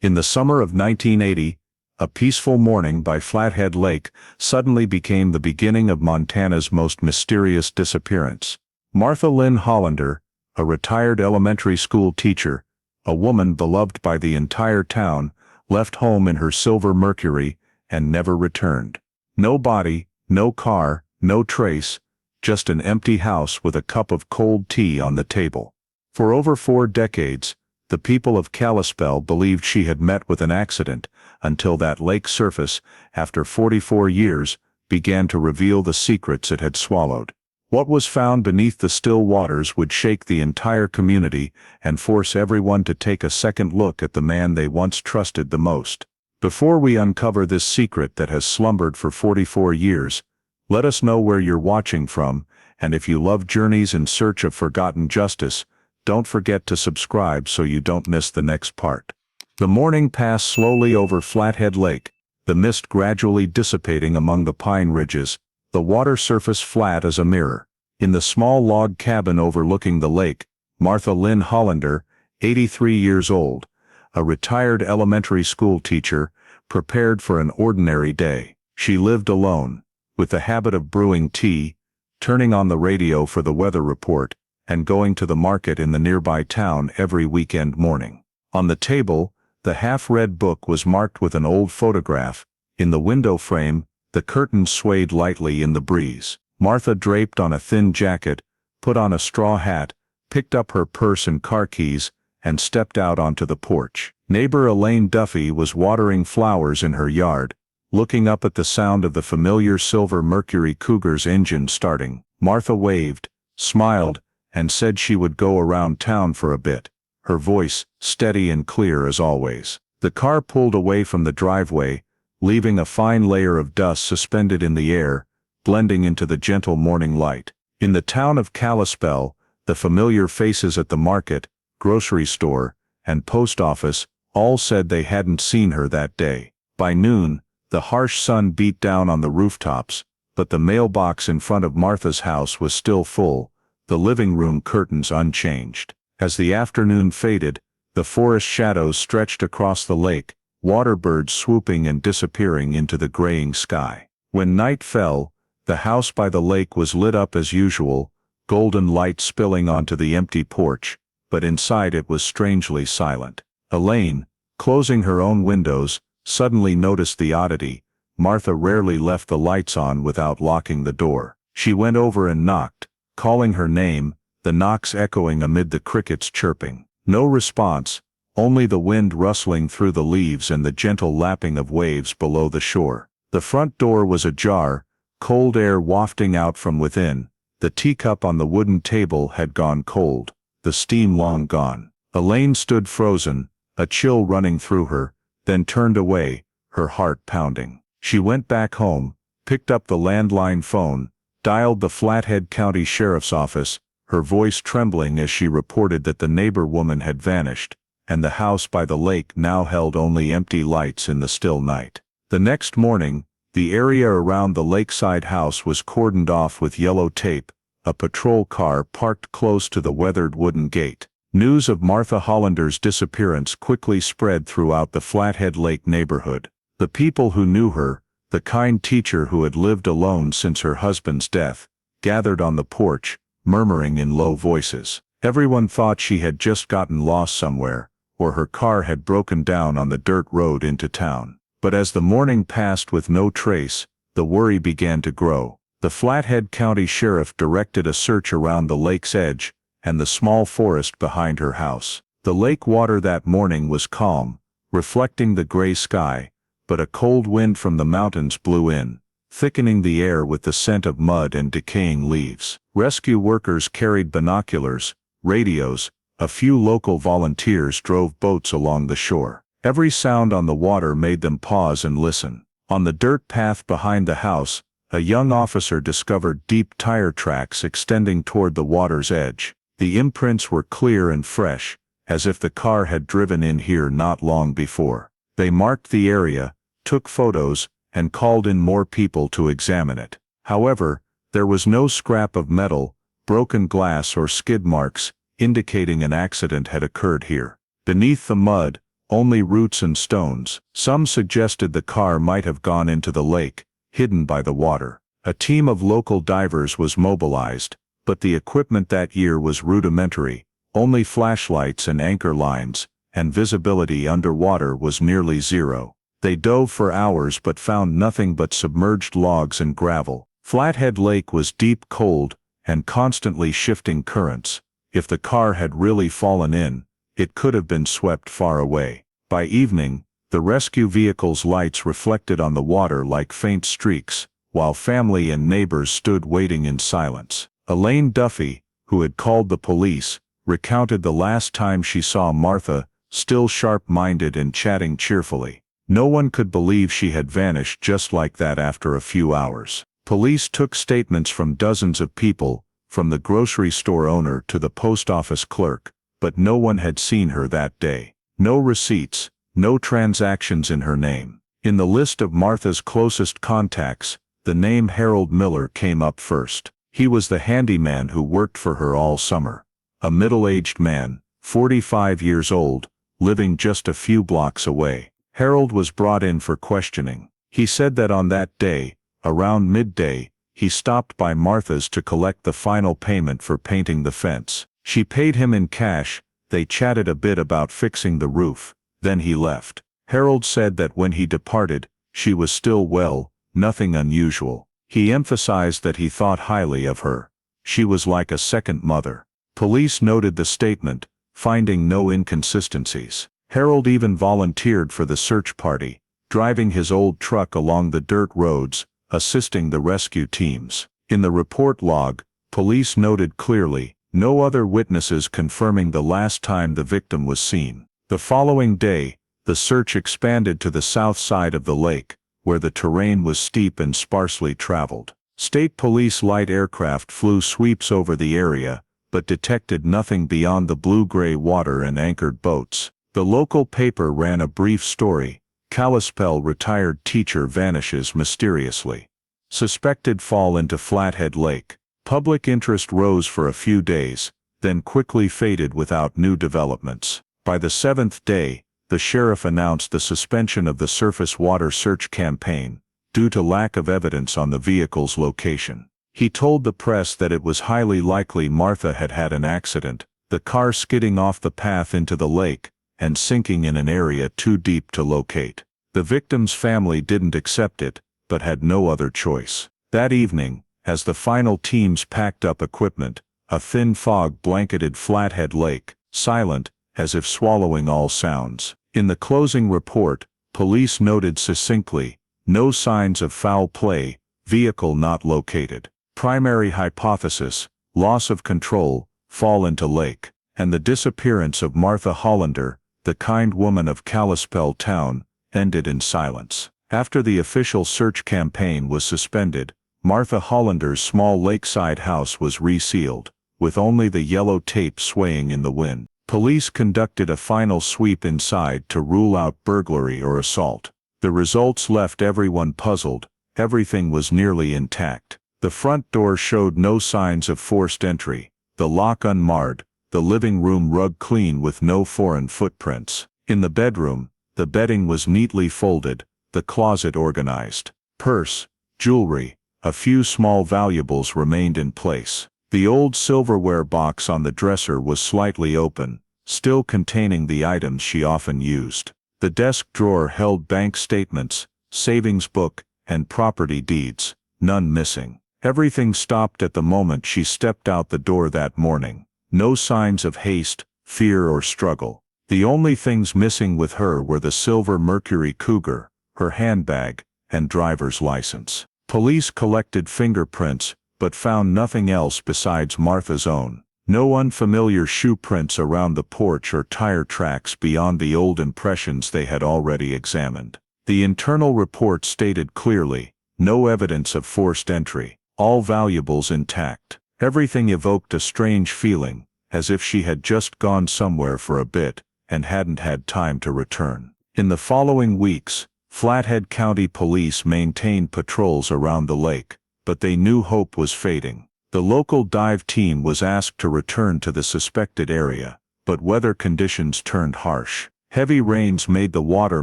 In the summer of 1980, a peaceful morning by Flathead Lake suddenly became the beginning of Montana's most mysterious disappearance. Martha Lynn Hollander, a retired elementary school teacher, a woman beloved by the entire town, left home in her silver Mercury and never returned. No body, no car, no trace, just an empty house with a cup of cold tea on the table. For over 4 decades, the people of Kalispell believed she had met with an accident, until that lake surface, after 44 years, began to reveal the secrets it had swallowed. What was found beneath the still waters would shake the entire community and force everyone to take a second look at the man they once trusted the most. Before we uncover this secret that has slumbered for 44 years, let us know where you're watching from, and if you love journeys in search of forgotten justice, don't forget to subscribe so you don't miss the next part. The morning passed slowly over Flathead Lake, the mist gradually dissipating among the pine ridges, the water surface flat as a mirror. In the small log cabin overlooking the lake, Martha Lynn Hollander, 83 years old, a retired elementary school teacher, prepared for an ordinary day. She lived alone, with the habit of brewing tea, turning on the radio for the weather report, and going to the market in the nearby town every weekend morning. On the table, the half-read book was marked with an old photograph. In the window frame, the curtains swayed lightly in the breeze. Martha draped on a thin jacket, put on a straw hat, picked up her purse and car keys, and stepped out onto the porch. Neighbor Elaine Duffy was watering flowers in her yard, looking up at the sound of the familiar silver Mercury Cougar's engine starting. Martha waved, smiled, and said she would go around town for a bit, her voice steady and clear as always. The car pulled away from the driveway, leaving a fine layer of dust suspended in the air, blending into the gentle morning light. In the town of Kalispell, the familiar faces at the market, grocery store, and post office all said they hadn't seen her that day. By noon, the harsh sun beat down on the rooftops, but the mailbox in front of Martha's house was still full, the living room curtains unchanged. As the afternoon faded, the forest shadows stretched across the lake, water birds swooping and disappearing into the graying sky. When night fell, the house by the lake was lit up as usual, golden light spilling onto the empty porch, but inside it was strangely silent. Elaine, closing her own windows, suddenly noticed the oddity. Martha rarely left the lights on without locking the door. She went over and knocked, calling her name, the knocks echoing amid the crickets chirping. No response, only the wind rustling through the leaves and the gentle lapping of waves below the shore. The front door was ajar, cold air wafting out from within. The teacup on the wooden table had gone cold, the steam long gone. Elaine stood frozen, a chill running through her, then turned away, her heart pounding. She went back home, picked up the landline phone, dialed the Flathead County Sheriff's Office, her voice trembling as she reported that the neighbor woman had vanished, and the house by the lake now held only empty lights in the still night. The next morning, the area around the lakeside house was cordoned off with yellow tape, a patrol car parked close to the weathered wooden gate. News of Martha Hollander's disappearance quickly spread throughout the Flathead Lake neighborhood. The people who knew her, the kind teacher who had lived alone since her husband's death, gathered on the porch, murmuring in low voices. Everyone thought she had just gotten lost somewhere, or her car had broken down on the dirt road into town. But as the morning passed with no trace, the worry began to grow. The Flathead County Sheriff directed a search around the lake's edge and the small forest behind her house. The lake water that morning was calm, reflecting the gray sky, but a cold wind from the mountains blew in, thickening the air with the scent of mud and decaying leaves. Rescue workers carried binoculars, radios, a few local volunteers drove boats along the shore. Every sound on the water made them pause and listen. On the dirt path behind the house, a young officer discovered deep tire tracks extending toward the water's edge. The imprints were clear and fresh, as if the car had driven in here not long before. They marked the area, took photos, and called in more people to examine it. However, there was no scrap of metal, broken glass or skid marks, indicating an accident had occurred here. Beneath the mud, only roots and stones. Some suggested the car might have gone into the lake, hidden by the water. A team of local divers was mobilized, but the equipment that year was rudimentary, only flashlights and anchor lines, and visibility underwater was nearly zero. They dove for hours but found nothing but submerged logs and gravel. Flathead Lake was deep, cold, and constantly shifting currents. If the car had really fallen in, it could have been swept far away. By evening, the rescue vehicle's lights reflected on the water like faint streaks, while family and neighbors stood waiting in silence. Elaine Duffy, who had called the police, recounted the last time she saw Martha, still sharp-minded and chatting cheerfully. No one could believe she had vanished just like that after a few hours. Police took statements from dozens of people, from the grocery store owner to the post office clerk, but no one had seen her that day. No receipts, no transactions in her name. In the list of Martha's closest contacts, the name Harold Miller came up first. He was the handyman who worked for her all summer. A middle-aged man, 45 years old, living just a few blocks away. Harold was brought in for questioning. He said that on that day, around midday, he stopped by Martha's to collect the final payment for painting the fence. She paid him in cash. They chatted a bit about fixing the roof, then he left. Harold said that when he departed, she was still well, nothing unusual. He emphasized that he thought highly of her. She was like a second mother. Police noted the statement, finding no inconsistencies. Harold even volunteered for the search party, driving his old truck along the dirt roads, assisting the rescue teams. In the report log, police noted clearly, no other witnesses confirming the last time the victim was seen. The following day, the search expanded to the south side of the lake, where the terrain was steep and sparsely traveled. State police light aircraft flew sweeps over the area, but detected nothing beyond the blue-gray water and anchored boats. The local paper ran a brief story: Kalispell retired teacher vanishes mysteriously. Suspected fall into Flathead Lake. Public interest rose for a few days, then quickly faded without new developments. By the seventh day, the sheriff announced the suspension of the surface water search campaign, due to lack of evidence on the vehicle's location. He told the press that it was highly likely Martha had had an accident, the car skidding off the path into the lake, and sinking in an area too deep to locate. The victim's family didn't accept it, but had no other choice. That evening, as the final teams packed up equipment, a thin fog blanketed Flathead Lake, silent, as if swallowing all sounds. In the closing report, police noted succinctly, no signs of foul play, vehicle not located. Primary hypothesis, loss of control, fall into lake, and the disappearance of Martha Hollander, the kind woman of Kalispell town, ended in silence. After the official search campaign was suspended, Martha Hollander's small lakeside house was resealed, with only the yellow tape swaying in the wind. Police conducted a final sweep inside to rule out burglary or assault. The results left everyone puzzled. Everything was nearly intact. The front door showed no signs of forced entry, the lock unmarred, the living room rug clean with no foreign footprints. In the bedroom, the bedding was neatly folded, the closet organized. Purse, jewelry, a few small valuables remained in place. The old silverware box on the dresser was slightly open, still containing the items she often used. The desk drawer held bank statements, savings book, and property deeds, none missing. Everything stopped at the moment she stepped out the door that morning. No signs of haste, fear or struggle. The only things missing with her were the silver Mercury Cougar, her handbag, and driver's license. Police collected fingerprints, but found nothing else besides Martha's own. No unfamiliar shoe prints around the porch or tire tracks beyond the old impressions they had already examined. The internal report stated clearly, no evidence of forced entry, all valuables intact. Everything evoked a strange feeling, as if she had just gone somewhere for a bit, and hadn't had time to return. In the following weeks, Flathead County Police maintained patrols around the lake, but they knew hope was fading. The local dive team was asked to return to the suspected area, but weather conditions turned harsh. Heavy rains made the water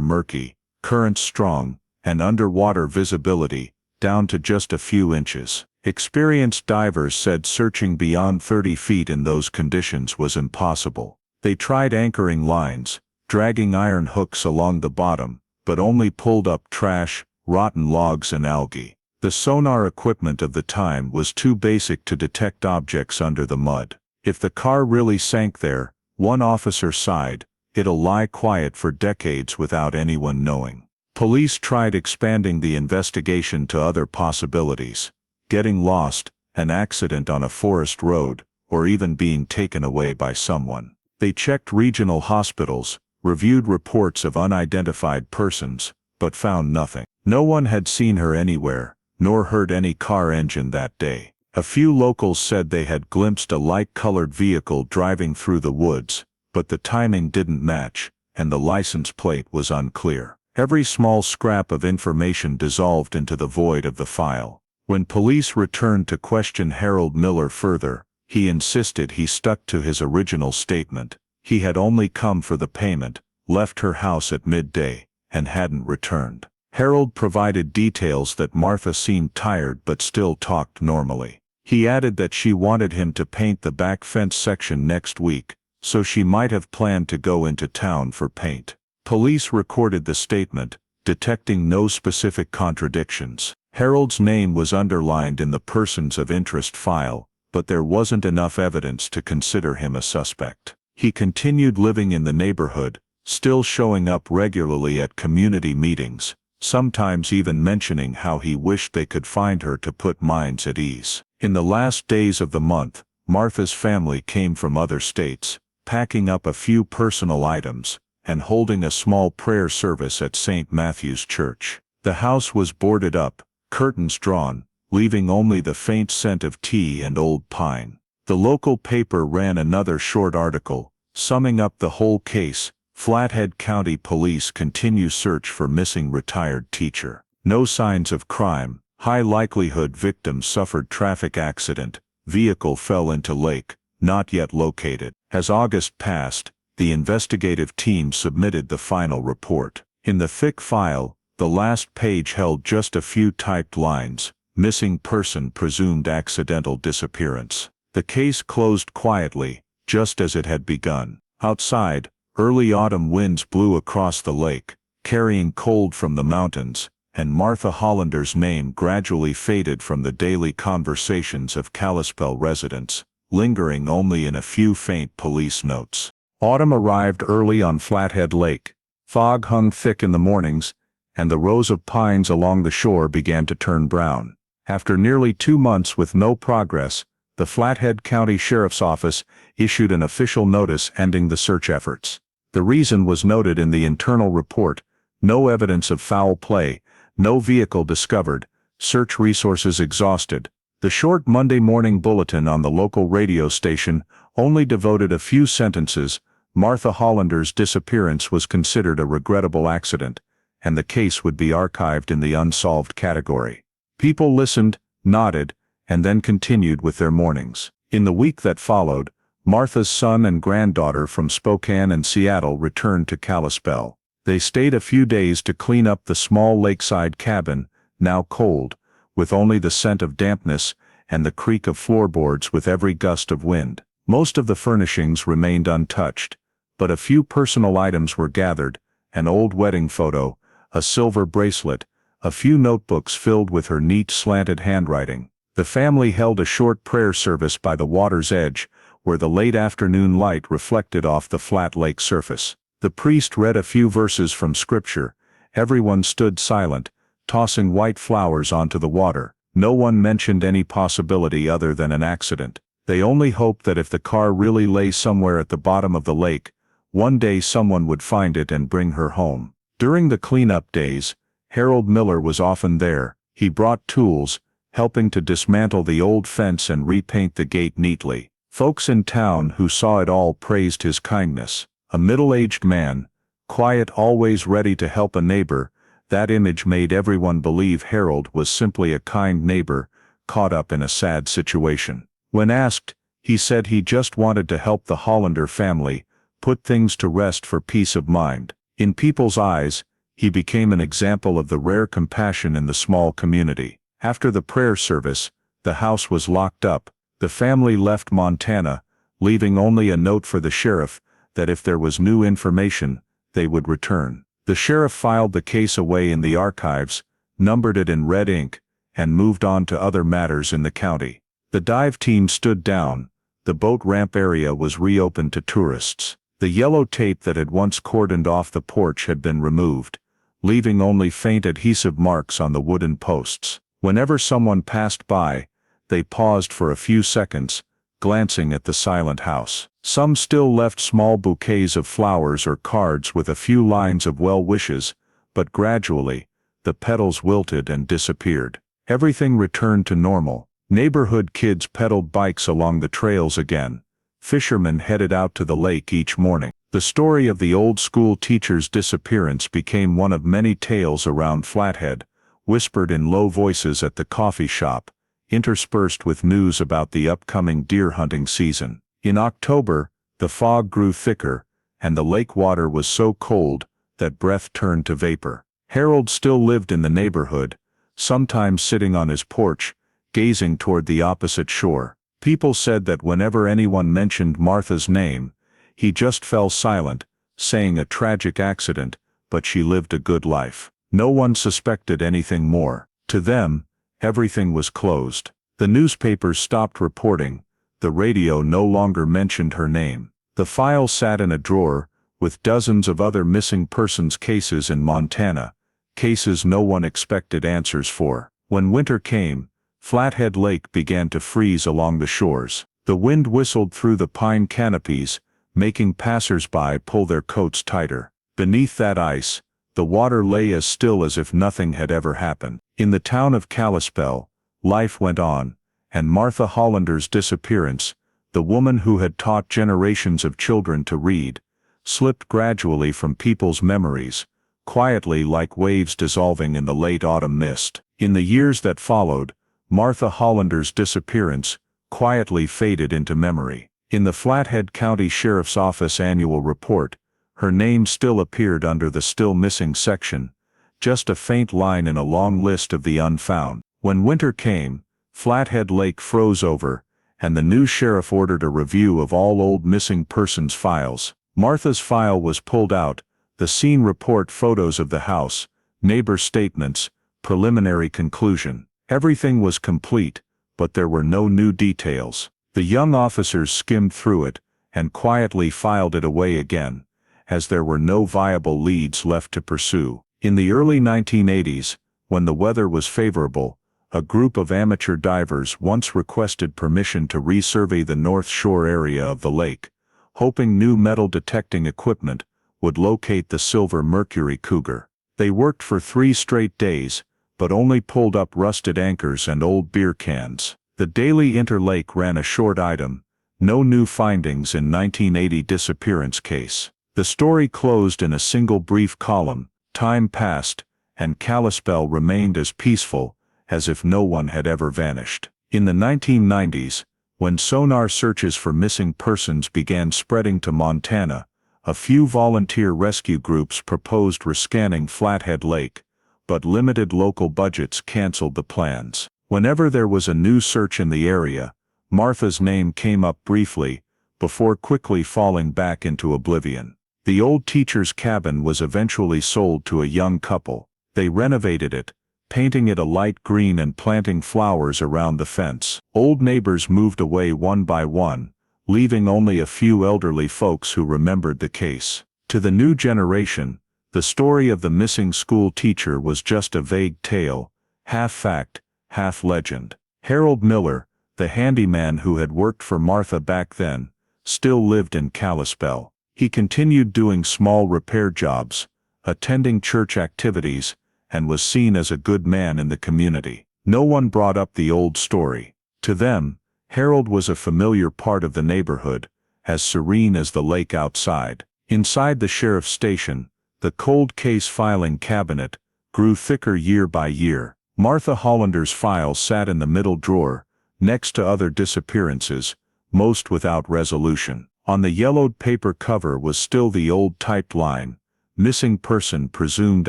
murky, currents strong, and underwater visibility down to just a few inches. Experienced divers said searching beyond 30 feet in those conditions was impossible. They tried anchoring lines, dragging iron hooks along the bottom, but only pulled up trash, rotten logs and algae. The sonar equipment of the time was too basic to detect objects under the mud. If the car really sank there, one officer sighed, it'll lie quiet for decades without anyone knowing. Police tried expanding the investigation to other possibilities: getting lost, an accident on a forest road, or even being taken away by someone. They checked regional hospitals, reviewed reports of unidentified persons, but found nothing. No one had seen her anywhere, nor heard any car engine that day. A few locals said they had glimpsed a light-colored vehicle driving through the woods, but the timing didn't match, and the license plate was unclear. Every small scrap of information dissolved into the void of the file. When police returned to question Harold Miller further, he insisted he stuck to his original statement. He had only come for the payment, left her house at midday, and hadn't returned. Harold provided details that Martha seemed tired but still talked normally. He added that she wanted him to paint the back fence section next week, so she might have planned to go into town for paint. Police recorded the statement, detecting no specific contradictions. Harold's name was underlined in the persons of interest file, but there wasn't enough evidence to consider him a suspect. He continued living in the neighborhood, still showing up regularly at community meetings, sometimes even mentioning how he wished they could find her to put minds at ease. In the last days of the month, Martha's family came from other states, packing up a few personal items, and holding a small prayer service at St. Matthew's Church. The house was boarded up, curtains drawn, leaving only the faint scent of tea and old pine. The local paper ran another short article, summing up the whole case: Flathead County Police continue search for missing retired teacher. No signs of crime, high likelihood victim suffered traffic accident, vehicle fell into lake, not yet located. As August passed, the investigative team submitted the final report. In the thick file, the last page held just a few typed lines: missing person presumed accidental disappearance. The case closed quietly, just as it had begun. Outside, early autumn winds blew across the lake, carrying cold from the mountains, and Martha Hollander's name gradually faded from the daily conversations of Kalispell residents, lingering only in a few faint police notes. Autumn arrived early on Flathead Lake. Fog hung thick in the mornings, and the rows of pines along the shore began to turn brown. After nearly 2 months with no progress, the Flathead County Sheriff's Office issued an official notice ending the search efforts. The reason was noted in the internal report: no evidence of foul play, no vehicle discovered, search resources exhausted. The short Monday morning bulletin on the local radio station only devoted a few sentences: Martha Hollander's disappearance was considered a regrettable accident, and the case would be archived in the unsolved category. People listened, nodded, and then continued with their mornings. In the week that followed, Martha's son and granddaughter from Spokane and Seattle returned to Kalispell. They stayed a few days to clean up the small lakeside cabin, now cold, with only the scent of dampness and the creak of floorboards with every gust of wind. Most of the furnishings remained untouched, but a few personal items were gathered: an old wedding photo, a silver bracelet, a few notebooks filled with her neat slanted handwriting. The family held a short prayer service by the water's edge, where the late afternoon light reflected off the flat lake surface. The priest read a few verses from scripture. Everyone stood silent, tossing white flowers onto the water. No one mentioned any possibility other than an accident. They only hoped that if the car really lay somewhere at the bottom of the lake, one day someone would find it and bring her home. During the cleanup days, Harold Miller was often there. He brought tools, helping to dismantle the old fence and repaint the gate neatly. Folks in town who saw it all praised his kindness. A middle-aged man, quiet, always ready to help a neighbor, that image made everyone believe Harold was simply a kind neighbor, caught up in a sad situation. When asked, he said he just wanted to help the Hollander family, put things to rest for peace of mind. In people's eyes, he became an example of the rare compassion in the small community. After the prayer service, the house was locked up. The family left Montana, leaving only a note for the sheriff that if there was new information, they would return. The sheriff filed the case away in the archives, numbered it in red ink, and moved on to other matters in the county. The dive team stood down. The boat ramp area was reopened to tourists. The yellow tape that had once cordoned off the porch had been removed, leaving only faint adhesive marks on the wooden posts. Whenever someone passed by, they paused for a few seconds, glancing at the silent house. Some still left small bouquets of flowers or cards with a few lines of well wishes, but gradually, the petals wilted and disappeared. Everything returned to normal. Neighborhood kids pedaled bikes along the trails again. Fishermen headed out to the lake each morning. The story of the old school teacher's disappearance became one of many tales around Flathead, whispered in low voices at the coffee shop, interspersed with news about the upcoming deer hunting season. In October, the fog grew thicker, and the lake water was so cold that breath turned to vapor. Harold still lived in the neighborhood, sometimes sitting on his porch, gazing toward the opposite shore. People said that whenever anyone mentioned Martha's name, he just fell silent, saying a tragic accident, but she lived a good life. No one suspected anything more. To them, everything was closed. The newspapers stopped reporting. The radio no longer mentioned her name. The file sat in a drawer, with dozens of other missing persons cases in Montana, cases no one expected answers for. When winter came, Flathead Lake began to freeze along the shores. The wind whistled through the pine canopies, making passers-by pull their coats tighter. Beneath that ice, the water lay as still as if nothing had ever happened. In the town of Kalispell, life went on, and Martha Hollander's disappearance, the woman who had taught generations of children to read, slipped gradually from people's memories, quietly like waves dissolving in the late autumn mist. In the years that followed, Martha Hollander's disappearance quietly faded into memory. In the Flathead County Sheriff's Office annual report, her name still appeared under the still missing section, just a faint line in a long list of the unfound. When winter came, Flathead Lake froze over, and the new sheriff ordered a review of all old missing persons files. Martha's file was pulled out, the scene report, photos of the house, neighbor statements, preliminary conclusion. Everything was complete, but there were no new details. The young officers skimmed through it, and quietly filed it away again, as there were no viable leads left to pursue. In the early 1980s, when the weather was favorable, a group of amateur divers once requested permission to resurvey the North Shore area of the lake, hoping new metal detecting equipment would locate the silver Mercury cougar. They worked for 3 straight days, but only pulled up rusted anchors and old beer cans. The Daily Interlake ran a short item, "No new findings in 1980 disappearance case." The story closed in a single brief column. Time passed, and Kalispell remained as peaceful as if no one had ever vanished. In the 1990s, when sonar searches for missing persons began spreading to Montana, a few volunteer rescue groups proposed rescanning Flathead Lake, but limited local budgets canceled the plans. Whenever there was a new search in the area, Martha's name came up briefly, before quickly falling back into oblivion. The old teacher's cabin was eventually sold to a young couple. They renovated it, painting it a light green and planting flowers around the fence. Old neighbors moved away one by one, leaving only a few elderly folks who remembered the case. To the new generation, the story of the missing school teacher was just a vague tale, half fact, half legend. Harold Miller, the handyman who had worked for Martha back then, still lived in Kalispell. He continued doing small repair jobs, attending church activities, and was seen as a good man in the community. No one brought up the old story. To them, Harold was a familiar part of the neighborhood, as serene as the lake outside. Inside the sheriff's station, the cold case filing cabinet grew thicker year by year. Martha Hollander's file sat in the middle drawer, next to other disappearances, most without resolution. On the yellowed paper cover was still the old typed line, "Missing person presumed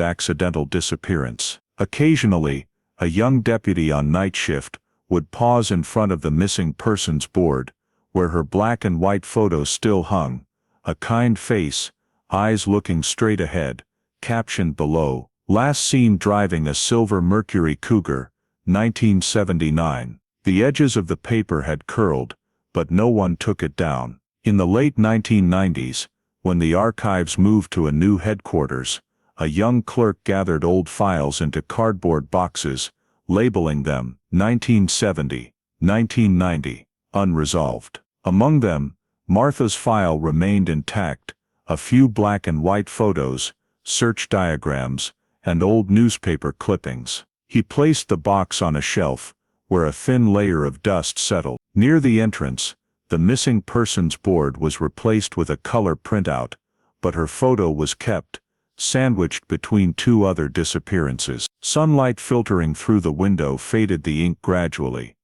accidental disappearance." Occasionally, a young deputy on night shift would pause in front of the missing persons board, where her black and white photo still hung, a kind face, eyes looking straight ahead, captioned below, "Last seen driving a silver Mercury Cougar, 1979. The edges of the paper had curled, but no one took it down. In the late 1990s, when the archives moved to a new headquarters, a young clerk gathered old files into cardboard boxes, labeling them 1970, 1990, unresolved. Among them, Martha's file remained intact, a few black and white photos, search diagrams, and old newspaper clippings. He placed the box on a shelf, where a thin layer of dust settled. Near the entrance, the missing persons board was replaced with a color printout, but her photo was kept, sandwiched between two other disappearances. Sunlight filtering through the window faded the ink gradually,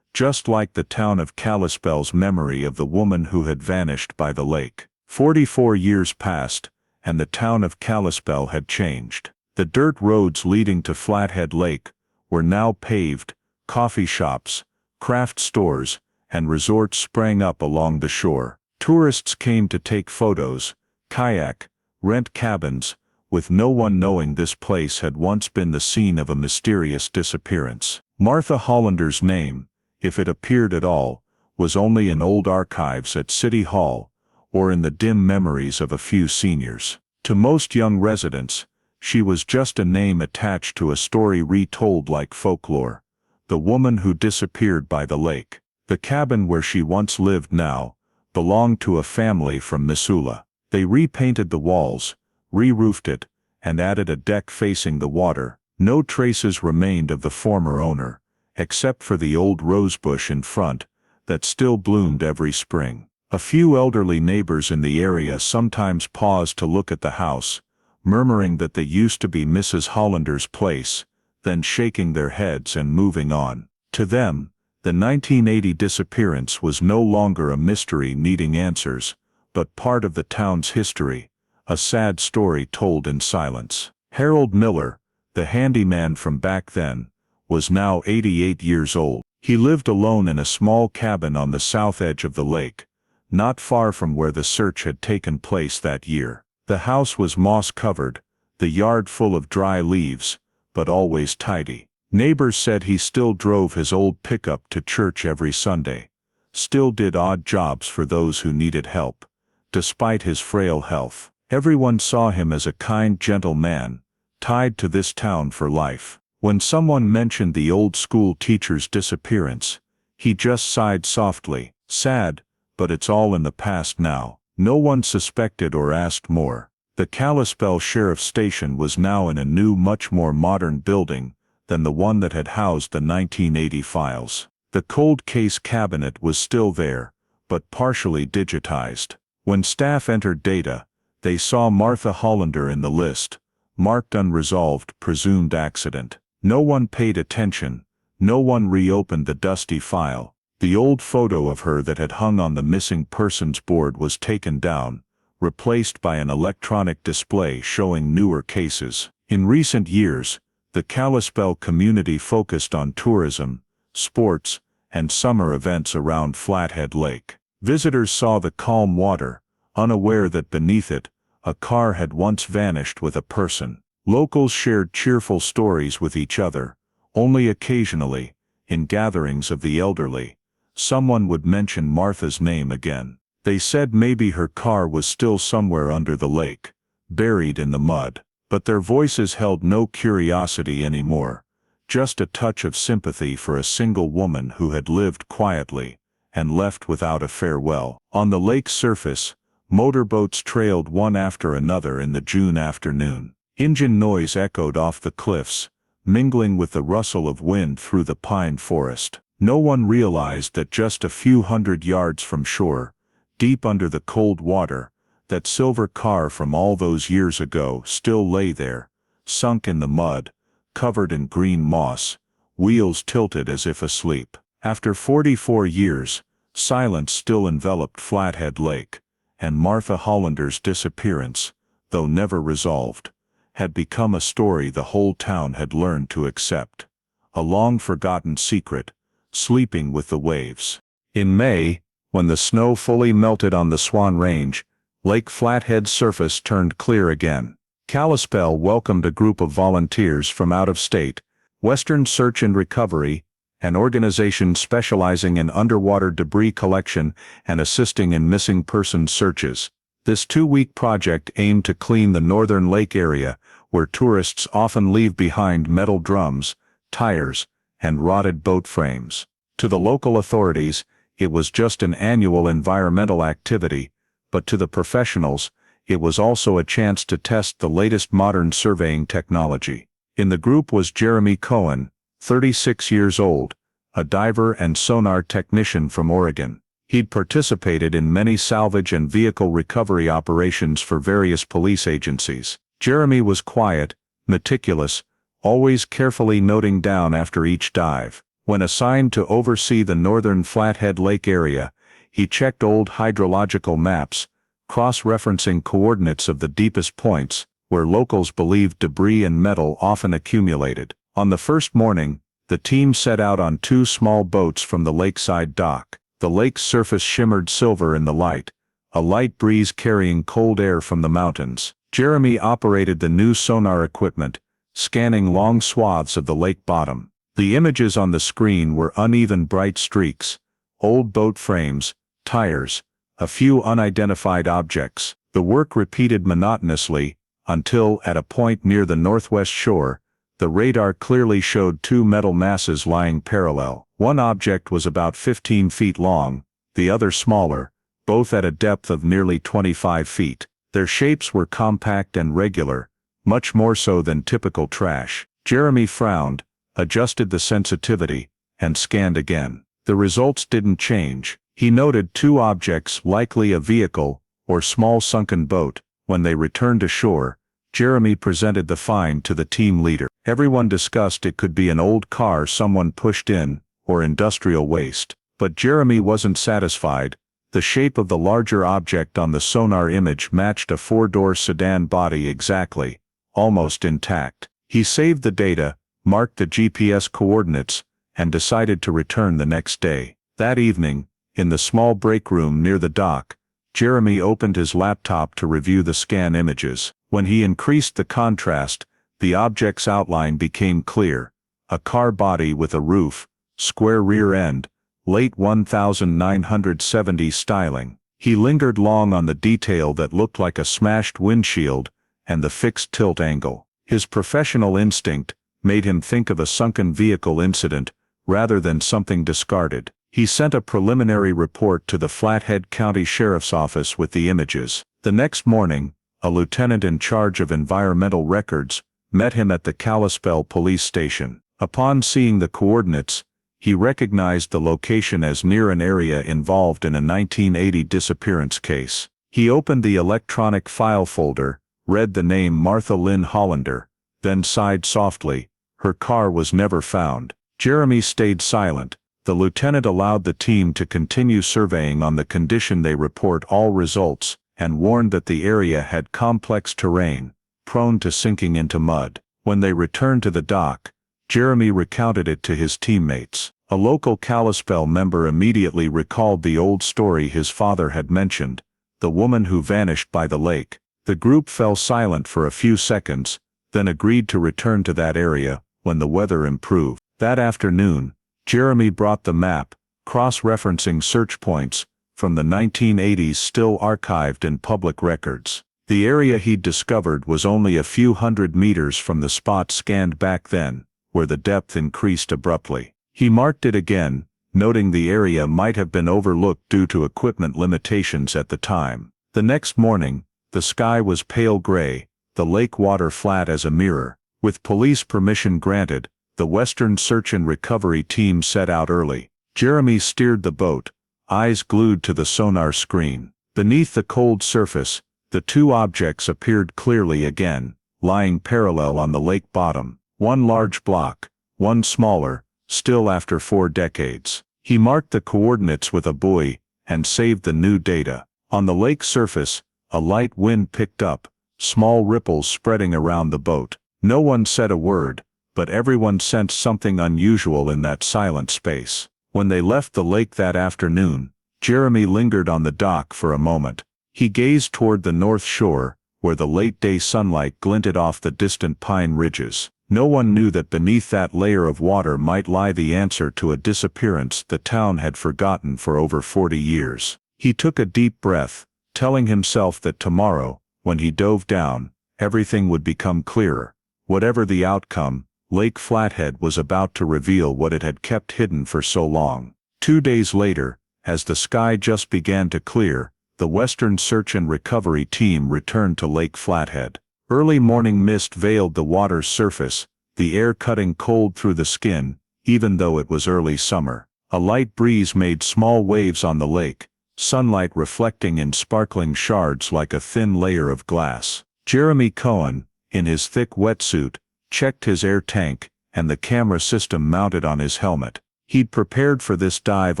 just like the town of Kalispell's memory of the woman who had vanished by the lake. 44 years passed, and the town of Kalispell had changed. The dirt roads leading to Flathead Lake were now paved, coffee shops, craft stores, and resorts sprang up along the shore. Tourists came to take photos, kayak, rent cabins, with no one knowing this place had once been the scene of a mysterious disappearance. Martha Hollander's name, if it appeared at all, was only in old archives at City Hall, or in the dim memories of a few seniors. To most young residents, she was just a name attached to a story retold like folklore. The woman who disappeared by the lake. The cabin where she once lived now belonged to a family from Missoula. They repainted the walls, re-roofed it, and added a deck facing the water. No traces remained of the former owner, except for the old rosebush in front that still bloomed every spring. A few elderly neighbors in the area sometimes paused to look at the house, murmuring that they used to be Mrs. Hollander's place, then shaking their heads and moving on. To them, the 1980 disappearance was no longer a mystery needing answers, but part of the town's history, a sad story told in silence. Harold Miller, the handyman from back then, was now 88 years old. He lived alone in a small cabin on the south edge of the lake, not far from where the search had taken place that year. The house was moss-covered, the yard full of dry leaves, but always tidy. Neighbors said he still drove his old pickup to church every Sunday, still did odd jobs for those who needed help, despite his frail health. Everyone saw him as a kind, gentle man, tied to this town for life. When someone mentioned the old school teacher's disappearance, he just sighed softly, "Sad, but it's all in the past now." No one suspected or asked more. The Kalispell Sheriff's Station was now in a new, much more modern building than the one that had housed the 1980 files. The cold case cabinet was still there, but partially digitized. When staff entered data, they saw Martha Hollander in the list, marked unresolved, presumed accident. No one paid attention, no one reopened the dusty file. The old photo of her that had hung on the missing persons board was taken down, replaced by an electronic display showing newer cases. In recent years, the Kalispell community focused on tourism, sports, and summer events around Flathead Lake. Visitors saw the calm water, unaware that beneath it, a car had once vanished with a person. Locals shared cheerful stories with each other. Only occasionally, in gatherings of the elderly, someone would mention Martha's name again. They said maybe her car was still somewhere under the lake, buried in the mud. But their voices held no curiosity anymore, just a touch of sympathy for a single woman who had lived quietly and left without a farewell. On the lake's surface, motorboats trailed one after another in the June afternoon. Engine noise echoed off the cliffs, mingling with the rustle of wind through the pine forest. No one realized that just a few hundred yards from shore, deep under the cold water, that silver car from all those years ago still lay there, sunk in the mud, covered in green moss, wheels tilted as if asleep. After 44 years, silence still enveloped Flathead Lake, and Martha Hollander's disappearance, though never resolved, had become a story the whole town had learned to accept. A long-forgotten secret, sleeping with the waves. In May, when the snow fully melted on the Swan Range, Lake Flathead's surface turned clear again. Kalispell welcomed a group of volunteers from out of state, Western Search and Recovery, an organization specializing in underwater debris collection and assisting in missing persons searches. This 2-week project aimed to clean the northern lake area, where tourists often leave behind metal drums, tires, and rotted boat frames. To the local authorities, it was just an annual environmental activity, but to the professionals, it was also a chance to test the latest modern surveying technology. In the group was Jeremy Cohen, 36 years old, a diver and sonar technician from Oregon. He'd participated in many salvage and vehicle recovery operations for various police agencies. Jeremy was quiet, meticulous, always carefully noting down after each dive. When assigned to oversee the northern Flathead Lake area, he checked old hydrological maps, cross-referencing coordinates of the deepest points, where locals believed debris and metal often accumulated. On the first morning, the team set out on 2 small boats from the lakeside dock. The lake's surface shimmered silver in the light, a light breeze carrying cold air from the mountains. Jeremy operated the new sonar equipment, scanning long swaths of the lake bottom. The images on the screen were uneven bright streaks, old boat frames, tires, a few unidentified objects. The work repeated monotonously, until, at a point near the northwest shore, the radar clearly showed 2 metal masses lying parallel. One object was about 15 feet long, the other smaller, both at a depth of nearly 25 feet. Their shapes were compact and regular, much more so than typical trash. Jeremy frowned, adjusted the sensitivity, and scanned again. The results didn't change. He noted 2 objects, likely a vehicle or small sunken boat. When they returned to shore, Jeremy presented the find to the team leader. Everyone discussed it could be an old car someone pushed in, or industrial waste. But Jeremy wasn't satisfied. The shape of the larger object on the sonar image matched a 4-door sedan body exactly, almost intact. He saved the data, marked the GPS coordinates, and decided to return the next day. That evening, in the small break room near the dock, Jeremy opened his laptop to review the scan images. When he increased the contrast, the object's outline became clear. A car body with a roof, square rear end, late 1970s styling. He lingered long on the detail that looked like a smashed windshield and the fixed tilt angle. His professional instinct made him think of a sunken vehicle incident rather than something discarded. He sent a preliminary report to the Flathead County Sheriff's Office with the images. The next morning, a lieutenant in charge of environmental records met him at the Kalispell police station. Upon seeing the coordinates, he recognized the location as near an area involved in a 1980 disappearance case. He opened the electronic file folder, read the name Martha Lynn Hollander, then sighed softly. Her car was never found. Jeremy stayed silent. The lieutenant allowed the team to continue surveying on the condition they report all results, and warned that the area had complex terrain, prone to sinking into mud. When they returned to the dock, Jeremy recounted it to his teammates. A local Kalispell member immediately recalled the old story his father had mentioned, the woman who vanished by the lake. The group fell silent for a few seconds, then agreed to return to that area when the weather improved. That afternoon, Jeremy brought the map, cross-referencing search points from the 1980s still archived in public records. The area he'd discovered was only a few hundred meters from the spot scanned back then, where the depth increased abruptly. He marked it again, noting the area might have been overlooked due to equipment limitations at the time. The next morning, the sky was pale gray, the lake water flat as a mirror. With police permission granted, the Western Search and Recovery team set out early. Jeremy steered the boat, eyes glued to the sonar screen. Beneath the cold surface, the 2 objects appeared clearly again, lying parallel on the lake bottom. One large block, one smaller, still after 4 decades. He marked the coordinates with a buoy and saved the new data. On the lake surface, a light wind picked up, small ripples spreading around the boat. No one said a word, but everyone sensed something unusual in that silent space. When they left the lake that afternoon, Jeremy lingered on the dock for a moment. He gazed toward the north shore, where the late-day sunlight glinted off the distant pine ridges. No one knew that beneath that layer of water might lie the answer to a disappearance the town had forgotten for over 40 years. He took a deep breath, telling himself that tomorrow, when he dove down, everything would become clearer. Whatever the outcome, Lake Flathead was about to reveal what it had kept hidden for so long. 2 days later, as the sky just began to clear, the Western Search and Recovery Team returned to Lake Flathead. Early morning mist veiled the water's surface, the air cutting cold through the skin, even though it was early summer. A light breeze made small waves on the lake, sunlight reflecting in sparkling shards like a thin layer of glass. Jeremy Cohen, in his thick wetsuit, checked his air tank and the camera system mounted on his helmet. He'd prepared for this dive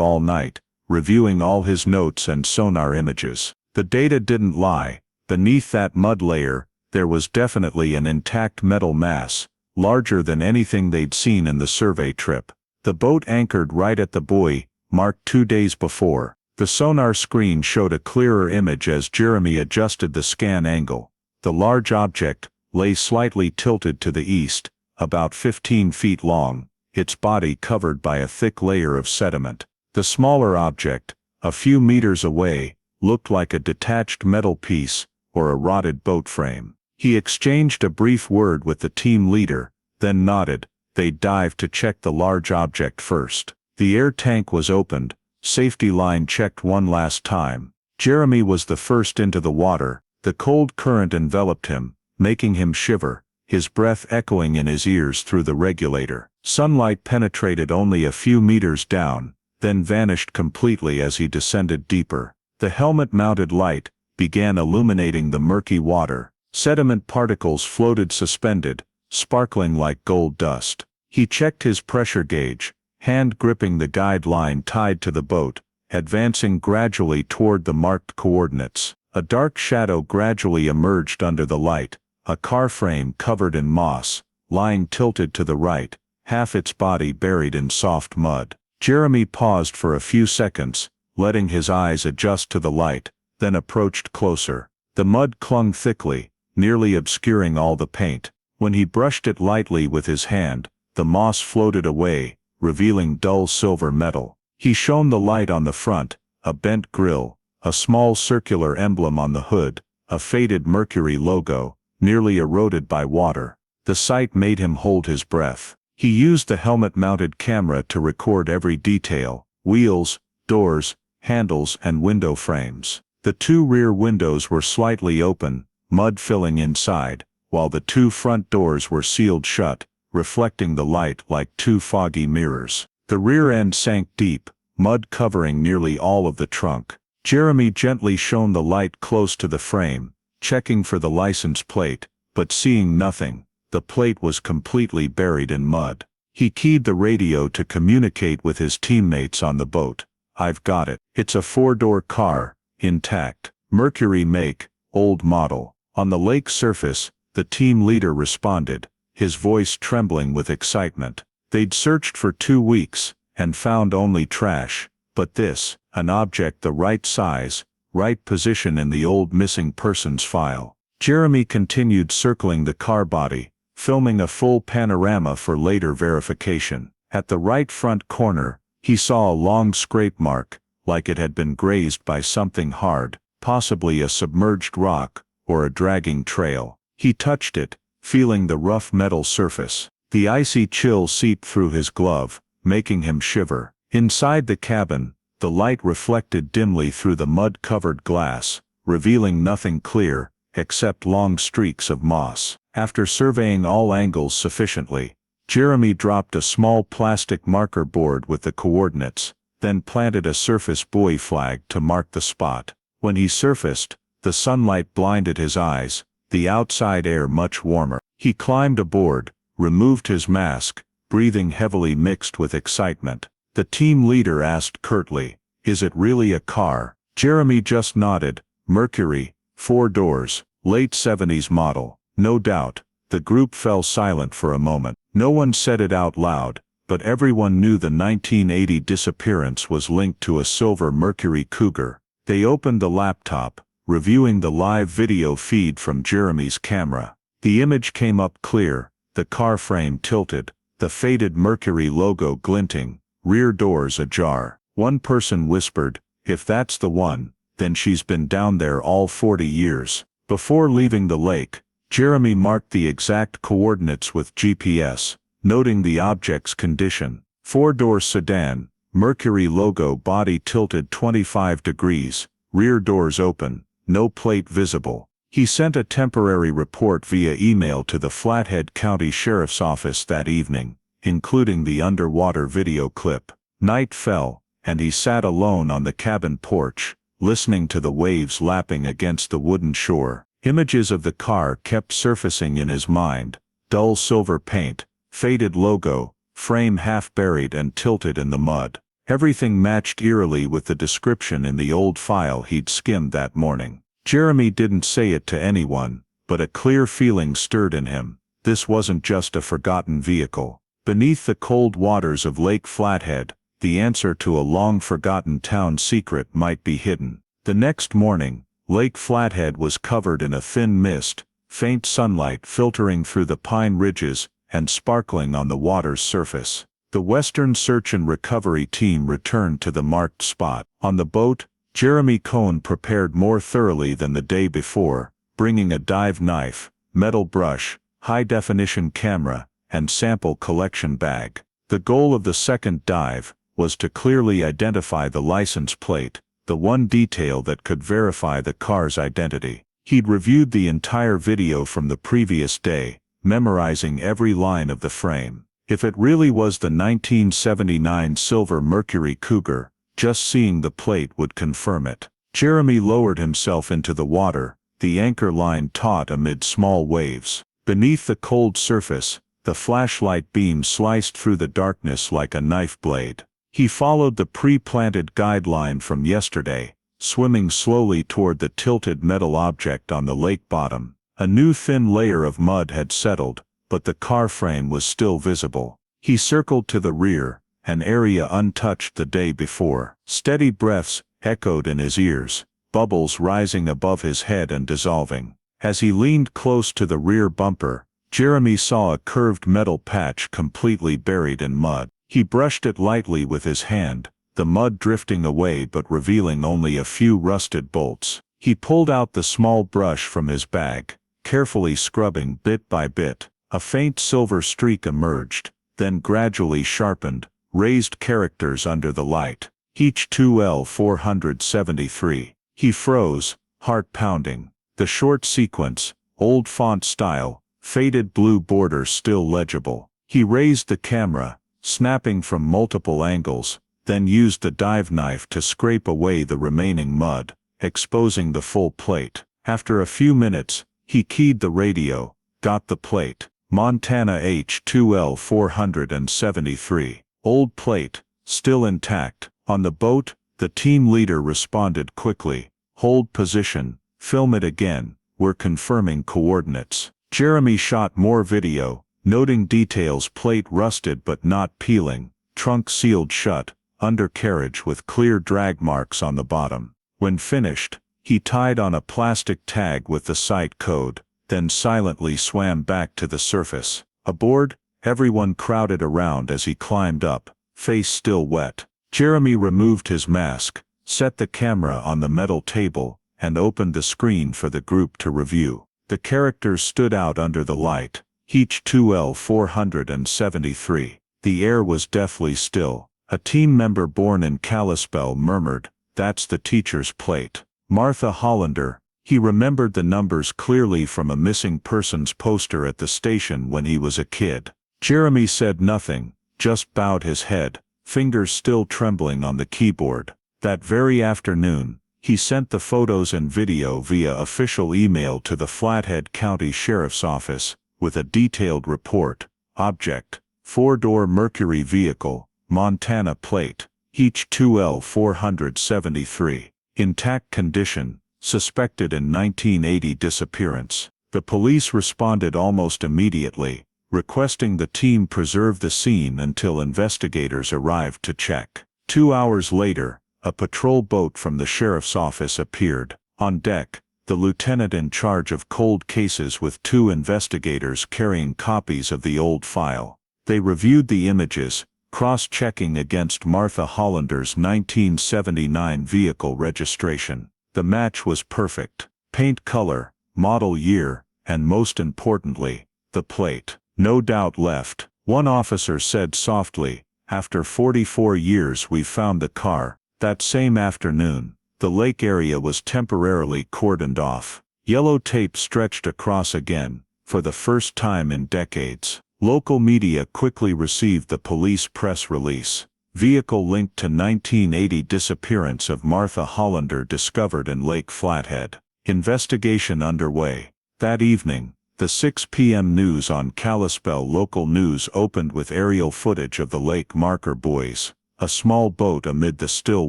all night, reviewing all his notes and sonar images. The data didn't lie. Beneath that mud layer, there was definitely an intact metal mass, larger than anything they'd seen in the survey trip. The boat anchored right at the buoy, marked 2 days before. The sonar screen showed a clearer image as Jeremy adjusted the scan angle. The large object lay slightly tilted to the east, about 15 feet long, its body covered by a thick layer of sediment. The smaller object, a few meters away, looked like a detached metal piece or a rotted boat frame. He exchanged a brief word with the team leader, then nodded. They dived to check the large object first. The air tank was opened, safety line checked one last time. Jeremy was the first into the water. The cold current enveloped him, making him shiver, his breath echoing in his ears through the regulator. Sunlight penetrated only a few meters down, then vanished completely as he descended deeper. The helmet-mounted light began illuminating the murky water. Sediment particles floated suspended, sparkling like gold dust. He checked his pressure gauge, hand gripping the guide line tied to the boat, advancing gradually toward the marked coordinates. A dark shadow gradually emerged under the light, a car frame covered in moss, lying tilted to the right, half its body buried in soft mud. Jeremy paused for a few seconds, letting his eyes adjust to the light, then approached closer. The mud clung thickly, nearly obscuring all the paint. When he brushed it lightly with his hand, the moss floated away, revealing dull silver metal. He shone the light on the front, a bent grille, a small circular emblem on the hood, a faded Mercury logo, nearly eroded by water. The sight made him hold his breath. He used the helmet-mounted camera to record every detail: wheels, doors, handles, and window frames. The 2 rear windows were slightly open, mud filling inside, while the 2 front doors were sealed shut, reflecting the light like 2 foggy mirrors. The rear end sank deep, mud covering nearly all of the trunk. Jeremy gently shone the light close to the frame, checking for the license plate, but seeing nothing. The plate was completely buried in mud. He keyed the radio to communicate with his teammates on the boat. "I've got it. It's a 4-door car, intact. Mercury make, old model." On the lake surface, the team leader responded, his voice trembling with excitement. They'd searched for 2 weeks, and found only trash, but this, an object the right size, right position in the old missing persons file. Jeremy continued circling the car body, filming a full panorama for later verification. At the right front corner, he saw a long scrape mark, like it had been grazed by something hard, possibly a submerged rock, or a dragging trail. He touched it, feeling the rough metal surface. The icy chill seeped through his glove, making him shiver. Inside the cabin, the light reflected dimly through the mud-covered glass, revealing nothing clear, except long streaks of moss. After surveying all angles sufficiently, Jeremy dropped a small plastic marker board with the coordinates, then planted a surface buoy flag to mark the spot. When he surfaced, the sunlight blinded his eyes, the outside air much warmer. He climbed aboard, removed his mask, breathing heavily mixed with excitement. The team leader asked curtly, "Is it really a car?" Jeremy just nodded. Mercury, 4 doors, late 70s model. No doubt. The group fell silent for a moment. No one said it out loud, but everyone knew the 1980 disappearance was linked to a silver Mercury Cougar. They opened the laptop, reviewing the live video feed from Jeremy's camera. The image came up clear, the car frame tilted, the faded Mercury logo glinting, rear doors ajar. One person whispered, "If that's the one, then she's been down there all 40 years. Before leaving the lake, Jeremy marked the exact coordinates with GPS, noting the object's condition. 4-door sedan, Mercury logo body tilted 25 degrees, rear doors open, no plate visible. He sent a temporary report via email to the Flathead County Sheriff's Office that evening, including the underwater video clip. Night fell, and he sat alone on the cabin porch, listening to the waves lapping against the wooden shore. Images of the car kept surfacing in his mind: dull silver paint, faded logo, frame half buried and tilted in the mud. Everything matched eerily with the description in the old file he'd skimmed that morning. Jeremy didn't say it to anyone, but a clear feeling stirred in him. This wasn't just a forgotten vehicle. Beneath the cold waters of Lake Flathead, the answer to a long-forgotten town secret might be hidden. The next morning, Lake Flathead was covered in a thin mist, faint sunlight filtering through the pine ridges and sparkling on the water's surface. The Western Search and Recovery Team returned to the marked spot. On the boat, Jeremy Cohn prepared more thoroughly than the day before, bringing a dive knife, metal brush, high-definition camera, and sample collection bag. The goal of the second dive was to clearly identify the license plate, the one detail that could verify the car's identity. He'd reviewed the entire video from the previous day, memorizing every line of the frame. If it really was the 1979 silver Mercury Cougar, just seeing the plate would confirm it. Jeremy lowered himself into the water, the anchor line taut amid small waves. Beneath the cold surface, the flashlight beam sliced through the darkness like a knife blade. He followed the pre-planted guideline from yesterday, swimming slowly toward the tilted metal object on the lake bottom. A new thin layer of mud had settled, but the car frame was still visible. He circled to the rear, an area untouched the day before. Steady breaths echoed in his ears, bubbles rising above his head and dissolving. As he leaned close to the rear bumper, Jeremy saw a curved metal patch completely buried in mud. He brushed it lightly with his hand, the mud drifting away but revealing only a few rusted bolts. He pulled out the small brush from his bag, carefully scrubbing bit by bit. A faint silver streak emerged, then gradually sharpened, raised characters under the light. Each 2L473. He froze, heart pounding. The short sequence, old font style, faded blue border still legible. He raised the camera, snapping from multiple angles, then used the dive knife to scrape away the remaining mud, exposing the full plate. After a few minutes, he keyed the radio, got the plate. Montana H2L473. Old plate, still intact. On the boat, the team leader responded quickly. Hold position, film it again, we're confirming coordinates. Jeremy shot more video, noting details: plate rusted but not peeling, trunk sealed shut, undercarriage with clear drag marks on the bottom. When finished, he tied on a plastic tag with the site code, then silently swam back to the surface. Aboard, everyone crowded around as he climbed up, face still wet. Jeremy removed his mask, set the camera on the metal table, and opened the screen for the group to review. The characters stood out under the light. Each 2L473. The air was deathly still. A team member born in Kalispell murmured, "That's the teacher's plate." Martha Hollander. He remembered the numbers clearly from a missing persons poster at the station when he was a kid. Jeremy said nothing, just bowed his head, fingers still trembling on the keyboard. That very afternoon, he sent the photos and video via official email to the Flathead County Sheriff's Office, with a detailed report. Object: 4-door Mercury vehicle, Montana plate, each 2L473. intact condition, suspected in 1980 disappearance. The police responded almost immediately, requesting the team preserve the scene until investigators arrived to check. 2 hours later, a patrol boat from the sheriff's office appeared. On deck, the lieutenant in charge of cold cases with 2 investigators carrying copies of the old file. They reviewed the images, cross-checking against Martha Hollander's 1979 vehicle registration. The match was perfect. Paint color, model year, and most importantly, the plate. No doubt left. One officer said softly, "After 44 years we found the car." That same afternoon, the lake area was temporarily cordoned off. Yellow tape stretched across again, for the first time in decades. Local media quickly received the police press release. Vehicle linked to 1980 disappearance of Martha Hollander discovered in Lake Flathead. Investigation underway. That evening, the 6 p.m. news on Kalispell local news opened with aerial footage of the lake marker buoys, a small boat amid the still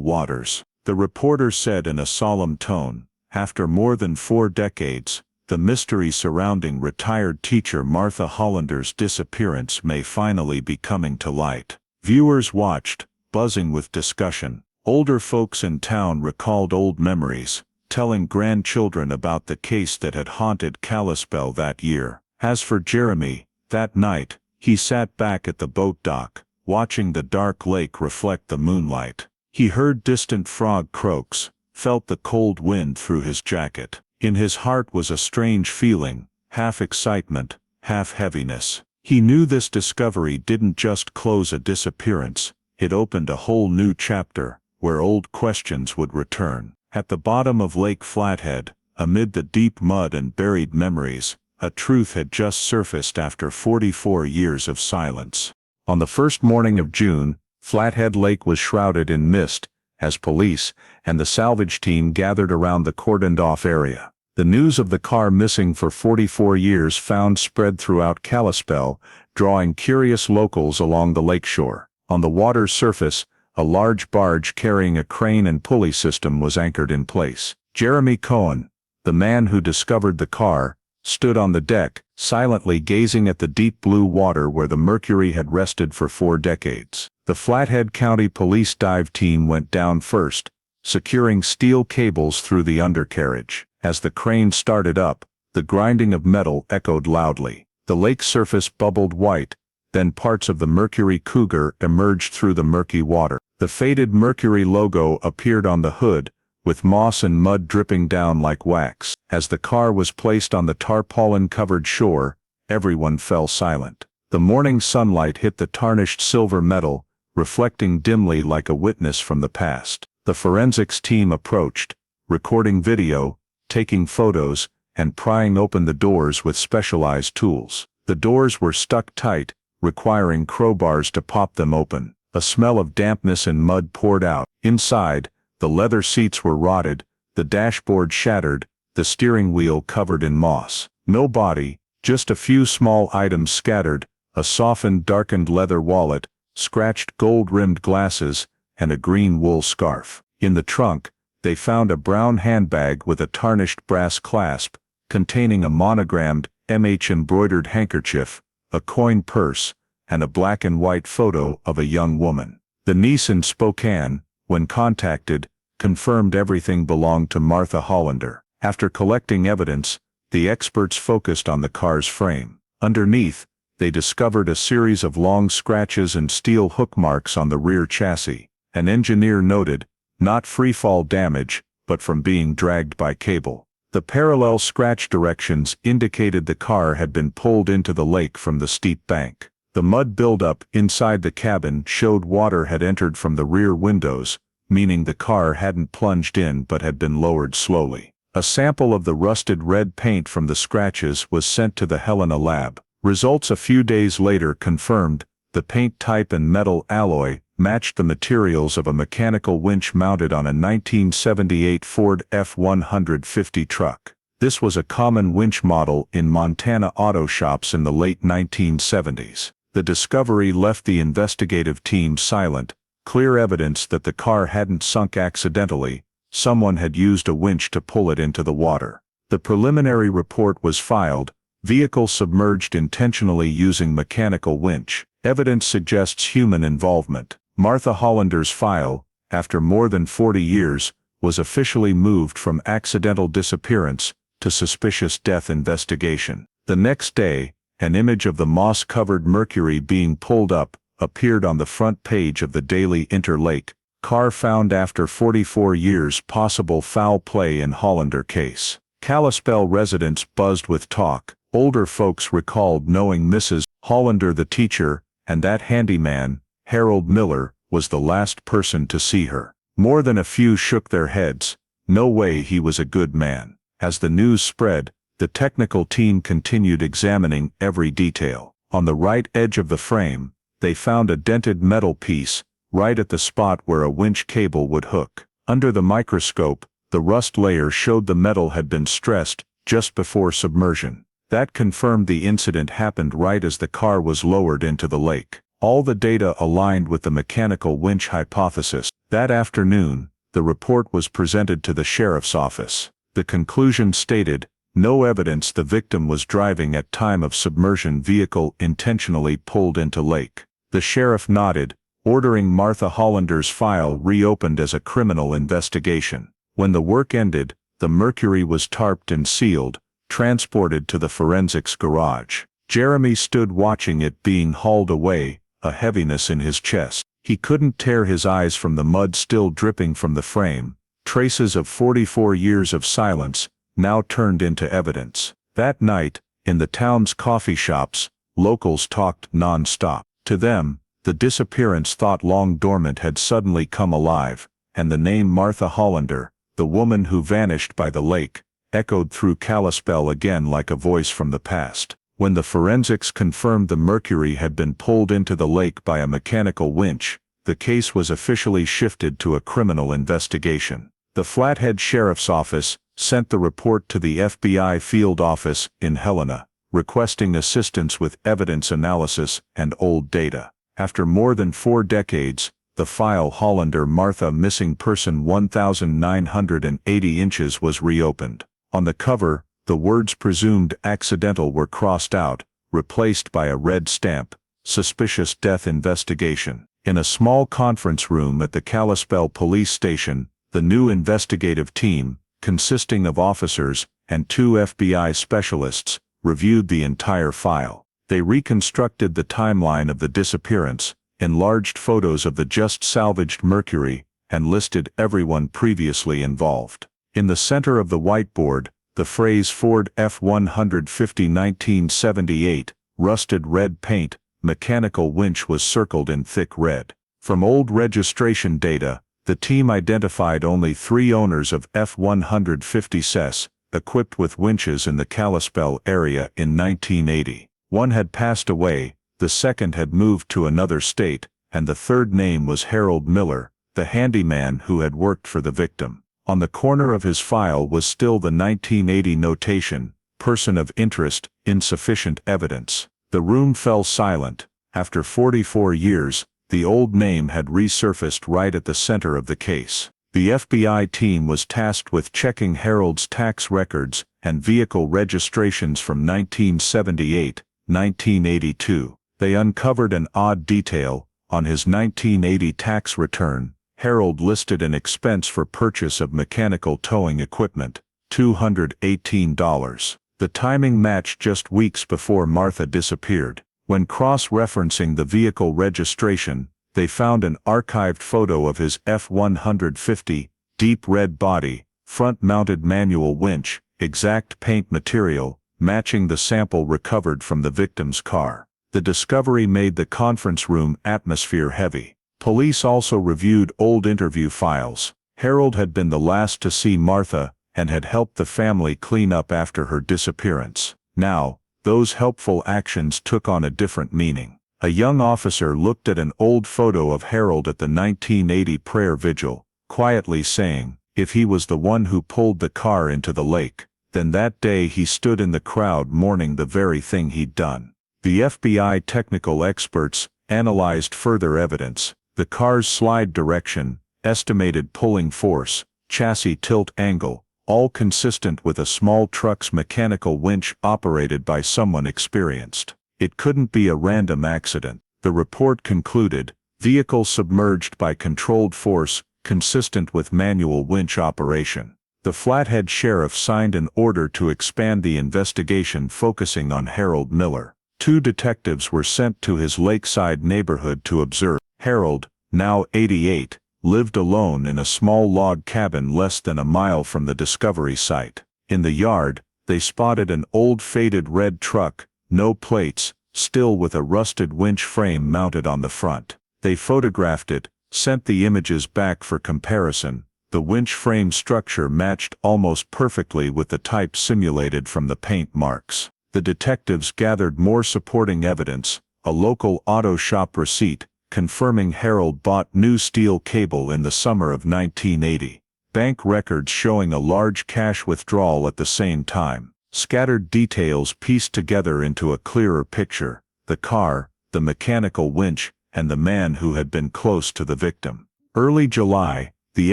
waters. The reporter said in a solemn tone, "After more than 4 decades, the mystery surrounding retired teacher Martha Hollander's disappearance may finally be coming to light." Viewers watched, buzzing with discussion. Older folks in town recalled old memories, telling grandchildren about the case that had haunted Kalispell that year. As for Jeremy, that night, he sat back at the boat dock, watching the dark lake reflect the moonlight. He heard distant frog croaks, felt the cold wind through his jacket. In his heart was a strange feeling, half excitement, half heaviness. He knew this discovery didn't just close a disappearance, it opened a whole new chapter, where old questions would return. At the bottom of Lake Flathead, amid the deep mud and buried memories, a truth had just surfaced after 44 years of silence. On the first morning of June, Flathead Lake was shrouded in mist, as police and the salvage team gathered around the cordoned-off area. The news of the car missing for 44 years found spread throughout Kalispell, drawing curious locals along the lakeshore. On the water's surface, a large barge carrying a crane and pulley system was anchored in place. Jeremy Cohen, the man who discovered the car, stood on the deck, silently gazing at the deep blue water where the Mercury had rested for 4 decades. The Flathead County Police dive team went down first, securing steel cables through the undercarriage. As the crane started up, the grinding of metal echoed loudly. The lake surface bubbled white, then parts of the Mercury Cougar emerged through the murky water. The faded Mercury logo appeared on the hood, with moss and mud dripping down like wax. As the car was placed on the tarpaulin-covered shore, everyone fell silent. The morning sunlight hit the tarnished silver metal, reflecting dimly like a witness from the past. The forensics team approached, recording video, taking photos, and prying open the doors with specialized tools. The doors were stuck tight, requiring crowbars to pop them open. A smell of dampness and mud poured out. Inside, the leather seats were rotted, the dashboard shattered, the steering wheel covered in moss. No body, just a few small items scattered, a softened, darkened leather wallet, scratched gold-rimmed glasses, and a green wool scarf. In the trunk, they found a brown handbag with a tarnished brass clasp, containing a monogrammed, MH embroidered handkerchief, a coin purse, and a black and white photo of a young woman. The niece in Spokane, when contacted, confirmed everything belonged to Martha Hollander. After collecting evidence, the experts focused on the car's frame. Underneath, they discovered a series of long scratches and steel hook marks on the rear chassis. An engineer noted, not freefall damage, but from being dragged by cable. The parallel scratch directions indicated the car had been pulled into the lake from the steep bank. The mud buildup inside the cabin showed water had entered from the rear windows, meaning the car hadn't plunged in but had been lowered slowly. A sample of the rusted red paint from the scratches was sent to the Helena lab. Results a few days later confirmed the paint type and metal alloy matched the materials of a mechanical winch mounted on a 1978 Ford F-150 truck. This was a common winch model in Montana auto shops in the late 1970s. The discovery left the investigative team silent, clear evidence that the car hadn't sunk accidentally, Someone had used a winch to pull it into the water. The preliminary report was filed, vehicle submerged intentionally using mechanical winch. Evidence suggests human involvement. Martha Hollander's file, after more than 40 years, was officially moved from accidental disappearance to suspicious death investigation. The next day, an image of the moss-covered Mercury being pulled up appeared on the front page of the Daily Interlake. Car found after 44 years, possible foul play in Hollander case. Kalispell residents buzzed with talk. Older folks recalled knowing Mrs. Hollander, the teacher, and that handyman, Harold Miller, was the last person to see her. More than a few shook their heads. No way, he was a good man. As the news spread, the technical team continued examining every detail. On the right edge of the frame, they found a dented metal piece, right at the spot where a winch cable would hook. Under the microscope, the rust layer showed the metal had been stressed just before submersion. That confirmed the incident happened right as the car was lowered into the lake. All the data aligned with the mechanical winch hypothesis. That afternoon, the report was presented to the sheriff's office. The conclusion stated, no evidence the victim was driving at time of submersion, vehicle intentionally pulled into lake. The sheriff nodded, ordering Martha Hollander's file reopened as a criminal investigation. When the work ended, the Mercury was tarped and sealed, transported to the forensics garage. Jeremy stood watching it being hauled away, a heaviness in his chest. He couldn't tear his eyes from the mud still dripping from the frame, traces of 44 years of silence, now turned into evidence. That night, in the town's coffee shops, locals talked non-stop. To them, the disappearance thought long dormant had suddenly come alive, and the name Martha Hollander, the woman who vanished by the lake, echoed through Kalispell again like a voice from the past. When the forensics confirmed the Mercury had been pulled into the lake by a mechanical winch, the case was officially shifted to a criminal investigation. The Flathead Sheriff's Office sent the report to the FBI field office in Helena, requesting assistance with evidence analysis and old data. After more than 4 decades, the file Hollander Martha missing person 1980 inches was reopened. On the cover, the words presumed accidental were crossed out, replaced by a red stamp, suspicious death investigation. In a small conference room at the Kalispell police station, the new investigative team, consisting of officers and 2 FBI specialists, reviewed the entire file. They reconstructed the timeline of the disappearance, enlarged photos of the just salvaged Mercury, and listed everyone previously involved. In the center of the whiteboard, the phrase Ford F-150 1978, rusted red paint, mechanical winch was circled in thick red. From old registration data, the team identified only 3 owners of F-150s, equipped with winches in the Kalispell area in 1980. One had passed away, the second had moved to another state, and the third name was Harold Miller, the handyman who had worked for the victim. On the corner of his file was still the 1980 notation, person of interest, insufficient evidence. The room fell silent. After 44 years, the old name had resurfaced right at the center of the case. The FBI team was tasked with checking Harold's tax records and vehicle registrations from 1978, 1982. They uncovered an odd detail. On his 1980 tax return, Harold listed an expense for purchase of mechanical towing equipment, $218. The timing matched just weeks before Martha disappeared. When cross-referencing the vehicle registration, they found an archived photo of his F-150, deep red body, front-mounted manual winch, exact paint material, matching the sample recovered from the victim's car. The discovery made the conference room atmosphere heavy. Police also reviewed old interview files. Harold had been the last to see Martha and had helped the family clean up after her disappearance. Now, those helpful actions took on a different meaning. A young officer looked at an old photo of Harold at the 1980 prayer vigil, quietly saying, if he was the one who pulled the car into the lake, then that day he stood in the crowd mourning the very thing he'd done. The FBI technical experts analyzed further evidence. The car's slide direction, estimated pulling force, chassis tilt angle, all consistent with a small truck's mechanical winch operated by someone experienced. It couldn't be a random accident. The report concluded, vehicle submerged by controlled force, consistent with manual winch operation. The Flathead sheriff signed an order to expand the investigation focusing on Harold Miller. 2 detectives were sent to his lakeside neighborhood to observe. Harold, now 88, lived alone in a small log cabin less than a mile from the discovery site. In the yard, they spotted an old faded red truck, no plates, still with a rusted winch frame mounted on the front. They photographed it, sent the images back for comparison. The winch frame structure matched almost perfectly with the type simulated from the paint marks. The detectives gathered more supporting evidence, a local auto shop receipt, confirming Harold bought new steel cable in the summer of 1980. Bank records showing a large cash withdrawal at the same time. Scattered details pieced together into a clearer picture: the car, the mechanical winch, and the man who had been close to the victim. Early July, the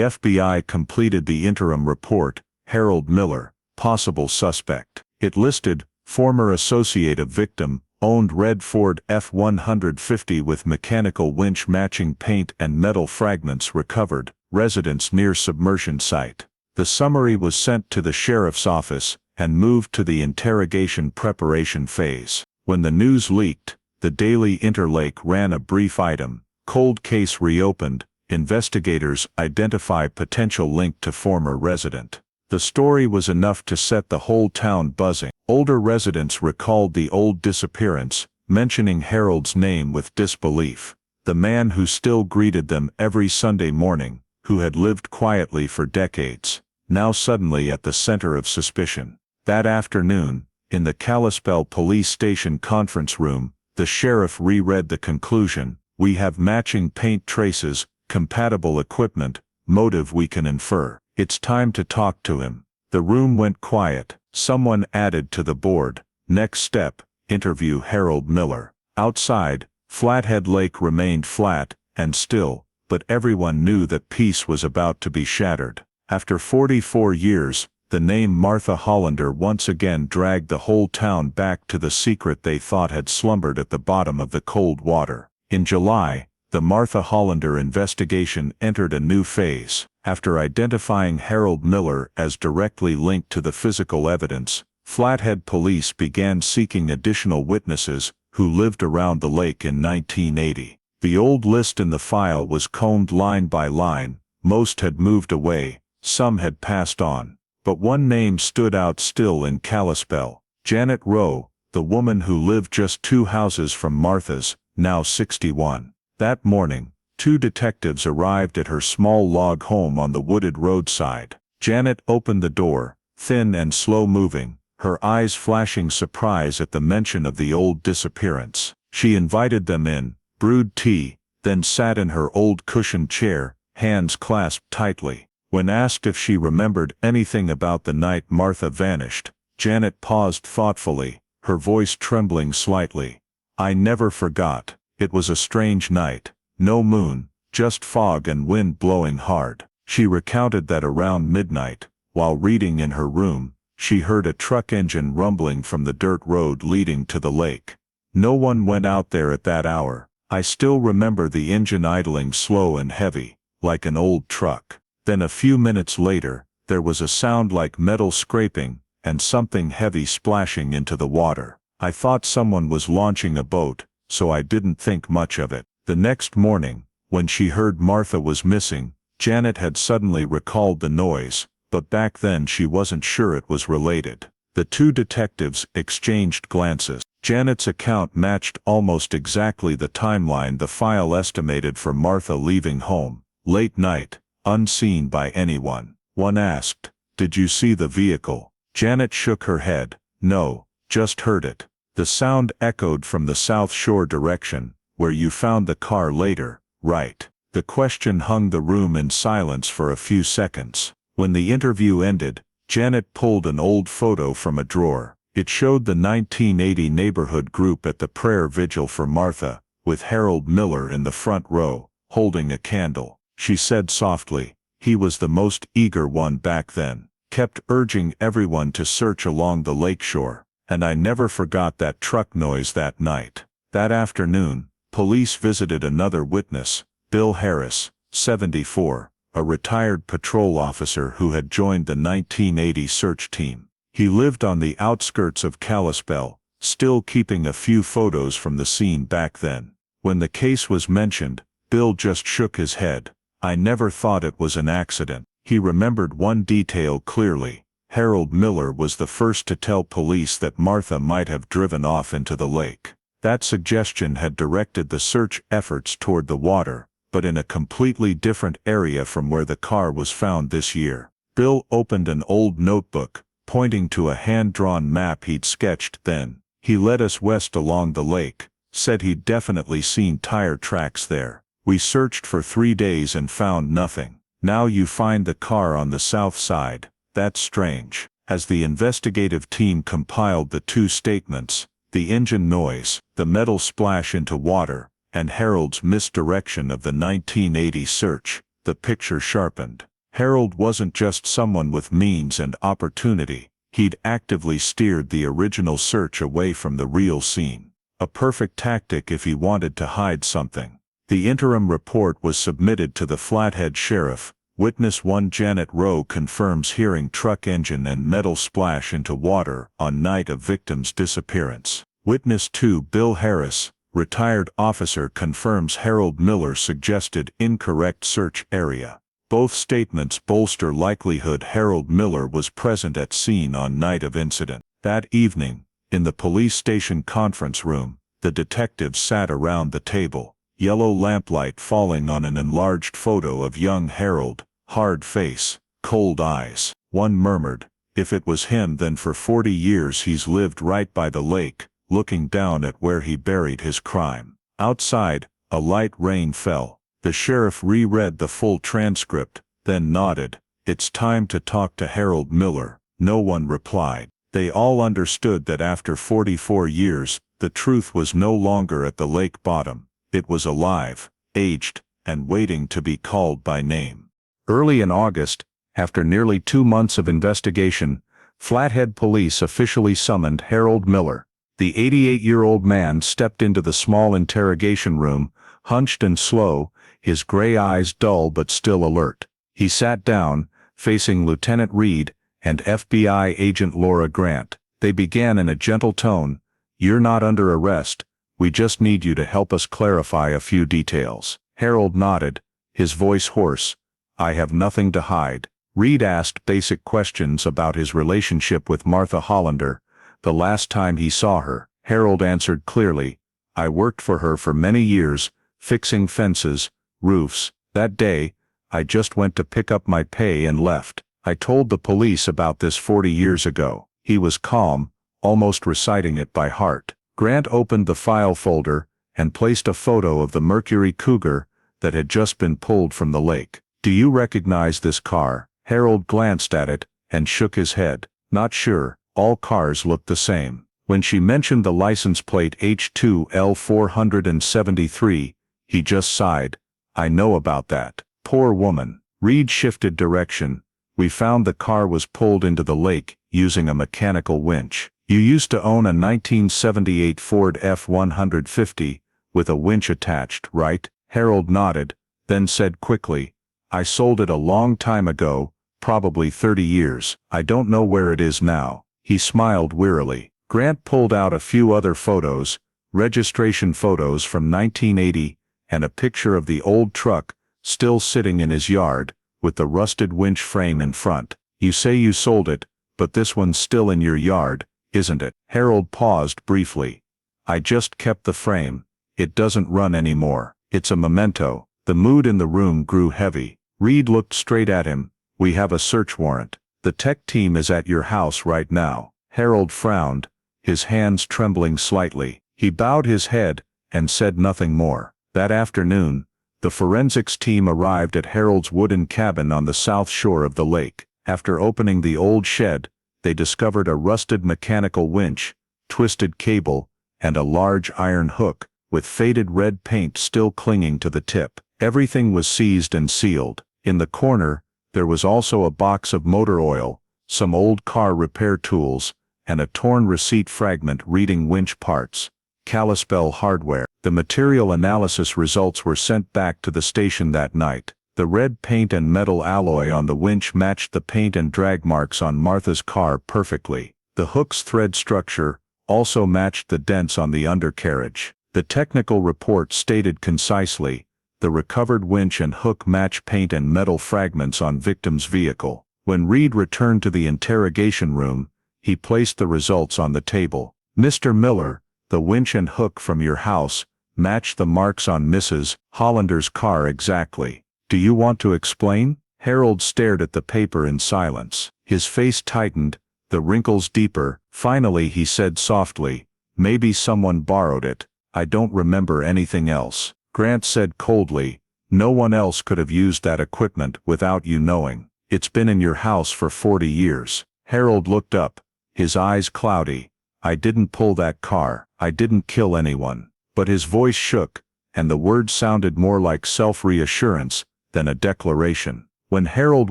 FBI completed the interim report, Harold Miller, possible suspect. It listed, former associate of victim, owned red Ford F-150 with mechanical winch matching paint and metal fragments recovered, residence near submersion site. The summary was sent to the sheriff's office and moved to the interrogation preparation phase. When the news leaked, the Daily Interlake ran a brief item: cold case reopened, investigators identify potential link to former resident. The story was enough to set the whole town buzzing. Older residents recalled the old disappearance, mentioning Harold's name with disbelief. The man who still greeted them every Sunday morning, who had lived quietly for decades, now suddenly at the center of suspicion. That afternoon, in the Kalispell police station conference room, the sheriff reread the conclusion: "We have matching paint traces, compatible equipment, motive we can infer. It's time to talk to him." The room went quiet. Someone added to the board: "Next step, interview Harold Miller." Outside, Flathead Lake remained flat and still, but everyone knew that peace was about to be shattered. After 44 years, the name Martha Hollander once again dragged the whole town back to the secret they thought had slumbered at the bottom of the cold water. In July, the Martha Hollander investigation entered a new phase. After identifying Harold Miller as directly linked to the physical evidence, Flathead police began seeking additional witnesses who lived around the lake in 1980. The old list in the file was combed line by line. Most had moved away, some had passed on. But one name stood out still in Kalispell: Janet Rowe, the woman who lived just 2 houses from Martha's, now 61. That morning, 2 detectives arrived at her small log home on the wooded roadside. Janet opened the door, thin and slow-moving, her eyes flashing surprise at the mention of the old disappearance. She invited them in, brewed tea, then sat in her old cushioned chair, hands clasped tightly. When asked if she remembered anything about the night Martha vanished, Janet paused thoughtfully, her voice trembling slightly. "I never forgot. It was a strange night. No moon, just fog and wind blowing hard." She recounted that around midnight, while reading in her room, she heard a truck engine rumbling from the dirt road leading to the lake. "No one went out there at that hour. I still remember the engine idling slow and heavy, like an old truck. Then a few minutes later, there was a sound like metal scraping, and something heavy splashing into the water. I thought someone was launching a boat, so I didn't think much of it." The next morning, when she heard Martha was missing, Janet had suddenly recalled the noise, but back then she wasn't sure it was related. The 2 detectives exchanged glances. Janet's account matched almost exactly the timeline the file estimated for Martha leaving home: late night, unseen by anyone. One asked, "Did you see the vehicle?" Janet shook her head. "No, just heard it. The sound echoed from the South Shore direction, where you found the car later, right?" The question hung the room in silence for a few seconds. When the interview ended, Janet pulled an old photo from a drawer. It showed the 1980 neighborhood group at the prayer vigil for Martha, with Harold Miller in the front row, holding a candle. She said softly, He was the most eager one back then. Kept urging everyone to search along the lakeshore. And I never forgot that truck noise that night. That afternoon, police visited another witness, Bill Harris, 74, a retired patrol officer who had joined the 1980 search team. He lived on the outskirts of Kalispell, still keeping a few photos from the scene back then. When the case was mentioned, Bill just shook his head. I never thought it was an accident. He remembered one detail clearly. Harold Miller was the first to tell police that Martha might have driven off into the lake. That suggestion had directed the search efforts toward the water, but in a completely different area from where the car was found this year. Bill opened an old notebook, pointing to a hand-drawn map he'd sketched then. He led us west along the lake, said he'd definitely seen tire tracks there. We searched for 3 days and found nothing. Now you find the car on the south side. That's strange. As the investigative team compiled the two statements, the engine noise, the metal splash into water, and Harold's misdirection of the 1980 search, the picture sharpened. Harold wasn't just someone with means and opportunity. He'd actively steered the original search away from the real scene. A perfect tactic if he wanted to hide something. The interim report was submitted to the Flathead Sheriff. Witness 1 Janet Rowe confirms hearing truck engine and metal splash into water on night of victim's disappearance. Witness 2 Bill Harris, retired officer, confirms Harold Miller suggested incorrect search area. Both statements bolster likelihood Harold Miller was present at scene on night of incident. That evening, in the police station conference room, the detectives sat around the table, yellow lamplight falling on an enlarged photo of young Harold. Hard face, cold eyes. One murmured, "If it was him, then for 40 years he's lived right by the lake, looking down at where he buried his crime." Outside, a light rain fell. The sheriff reread the full transcript, then nodded. "It's time to talk to Harold Miller." No one replied. They all understood that after 44 years, the truth was no longer at the lake bottom. It was alive, aged, and waiting to be called by name. Early in August, after nearly 2 months of investigation, Flathead police officially summoned Harold Miller. The 88-year-old man stepped into the small interrogation room, hunched and slow, his gray eyes dull but still alert. He sat down, facing Lieutenant Reed and FBI agent Laura Grant. They began in a gentle tone, "You're not under arrest. We just need you to help us clarify a few details." Harold nodded, his voice hoarse. "I have nothing to hide." Reed asked basic questions about his relationship with Martha Hollander, the last time he saw her. Harold answered clearly, "I worked for her for many years, fixing fences, roofs. That day, I just went to pick up my pay and left. I told the police about this 40 years ago." He was calm, almost reciting it by heart. Grant opened the file folder and placed a photo of the Mercury Cougar that had just been pulled from the lake. "Do you recognize this car?" Harold glanced at it and shook his head. "Not sure. All cars look the same." When she mentioned the license plate H2L473, he just sighed. "I know about that. Poor woman." Reed shifted direction. "We found the car was pulled into the lake using a mechanical winch. You used to own a 1978 Ford F-150 with a winch attached, right?" Harold nodded, then said quickly, "I sold it a long time ago, probably 30 years. I don't know where it is now." He smiled wearily. Grant pulled out a few other photos, registration photos from 1980, and a picture of the old truck, still sitting in his yard, with the rusted winch frame in front. "You say you sold it, but this one's still in your yard, isn't it?" Harold paused briefly. "I just kept the frame. It doesn't run anymore. It's a memento." The mood in the room grew heavy. Reed looked straight at him. "We have a search warrant. The tech team is at your house right now." Harold frowned, his hands trembling slightly. He bowed his head and said nothing more. That afternoon, the forensics team arrived at Harold's wooden cabin on the south shore of the lake. After opening the old shed, they discovered a rusted mechanical winch, twisted cable, and a large iron hook, with faded red paint still clinging to the tip. Everything was seized and sealed. In the corner, There was also a box of motor oil, some old car repair tools, and a torn receipt fragment reading winch parts, Kalispell hardware. The material analysis results were sent back to the station that night. The red paint and metal alloy on the winch matched the paint and drag marks on Martha's car perfectly. The hook's thread structure also matched the dents on the undercarriage. The technical report stated concisely, the recovered winch and hook match paint and metal fragments on victim's vehicle. When Reed returned to the interrogation room, he placed the results on the table. Mr. Miller, the winch and hook from your house match the marks on Mrs. Hollander's car exactly. Do you want to explain? Harold stared at the paper in silence. His face tightened, the wrinkles deeper. Finally he said softly, maybe someone borrowed it. I don't remember anything else. Grant said coldly, no one else could have used that equipment without you knowing. It's been in your house for 40 years. Harold looked up, his eyes cloudy. I didn't pull that car. I didn't kill anyone. But his voice shook, and the words sounded more like self-reassurance than a declaration. When Harold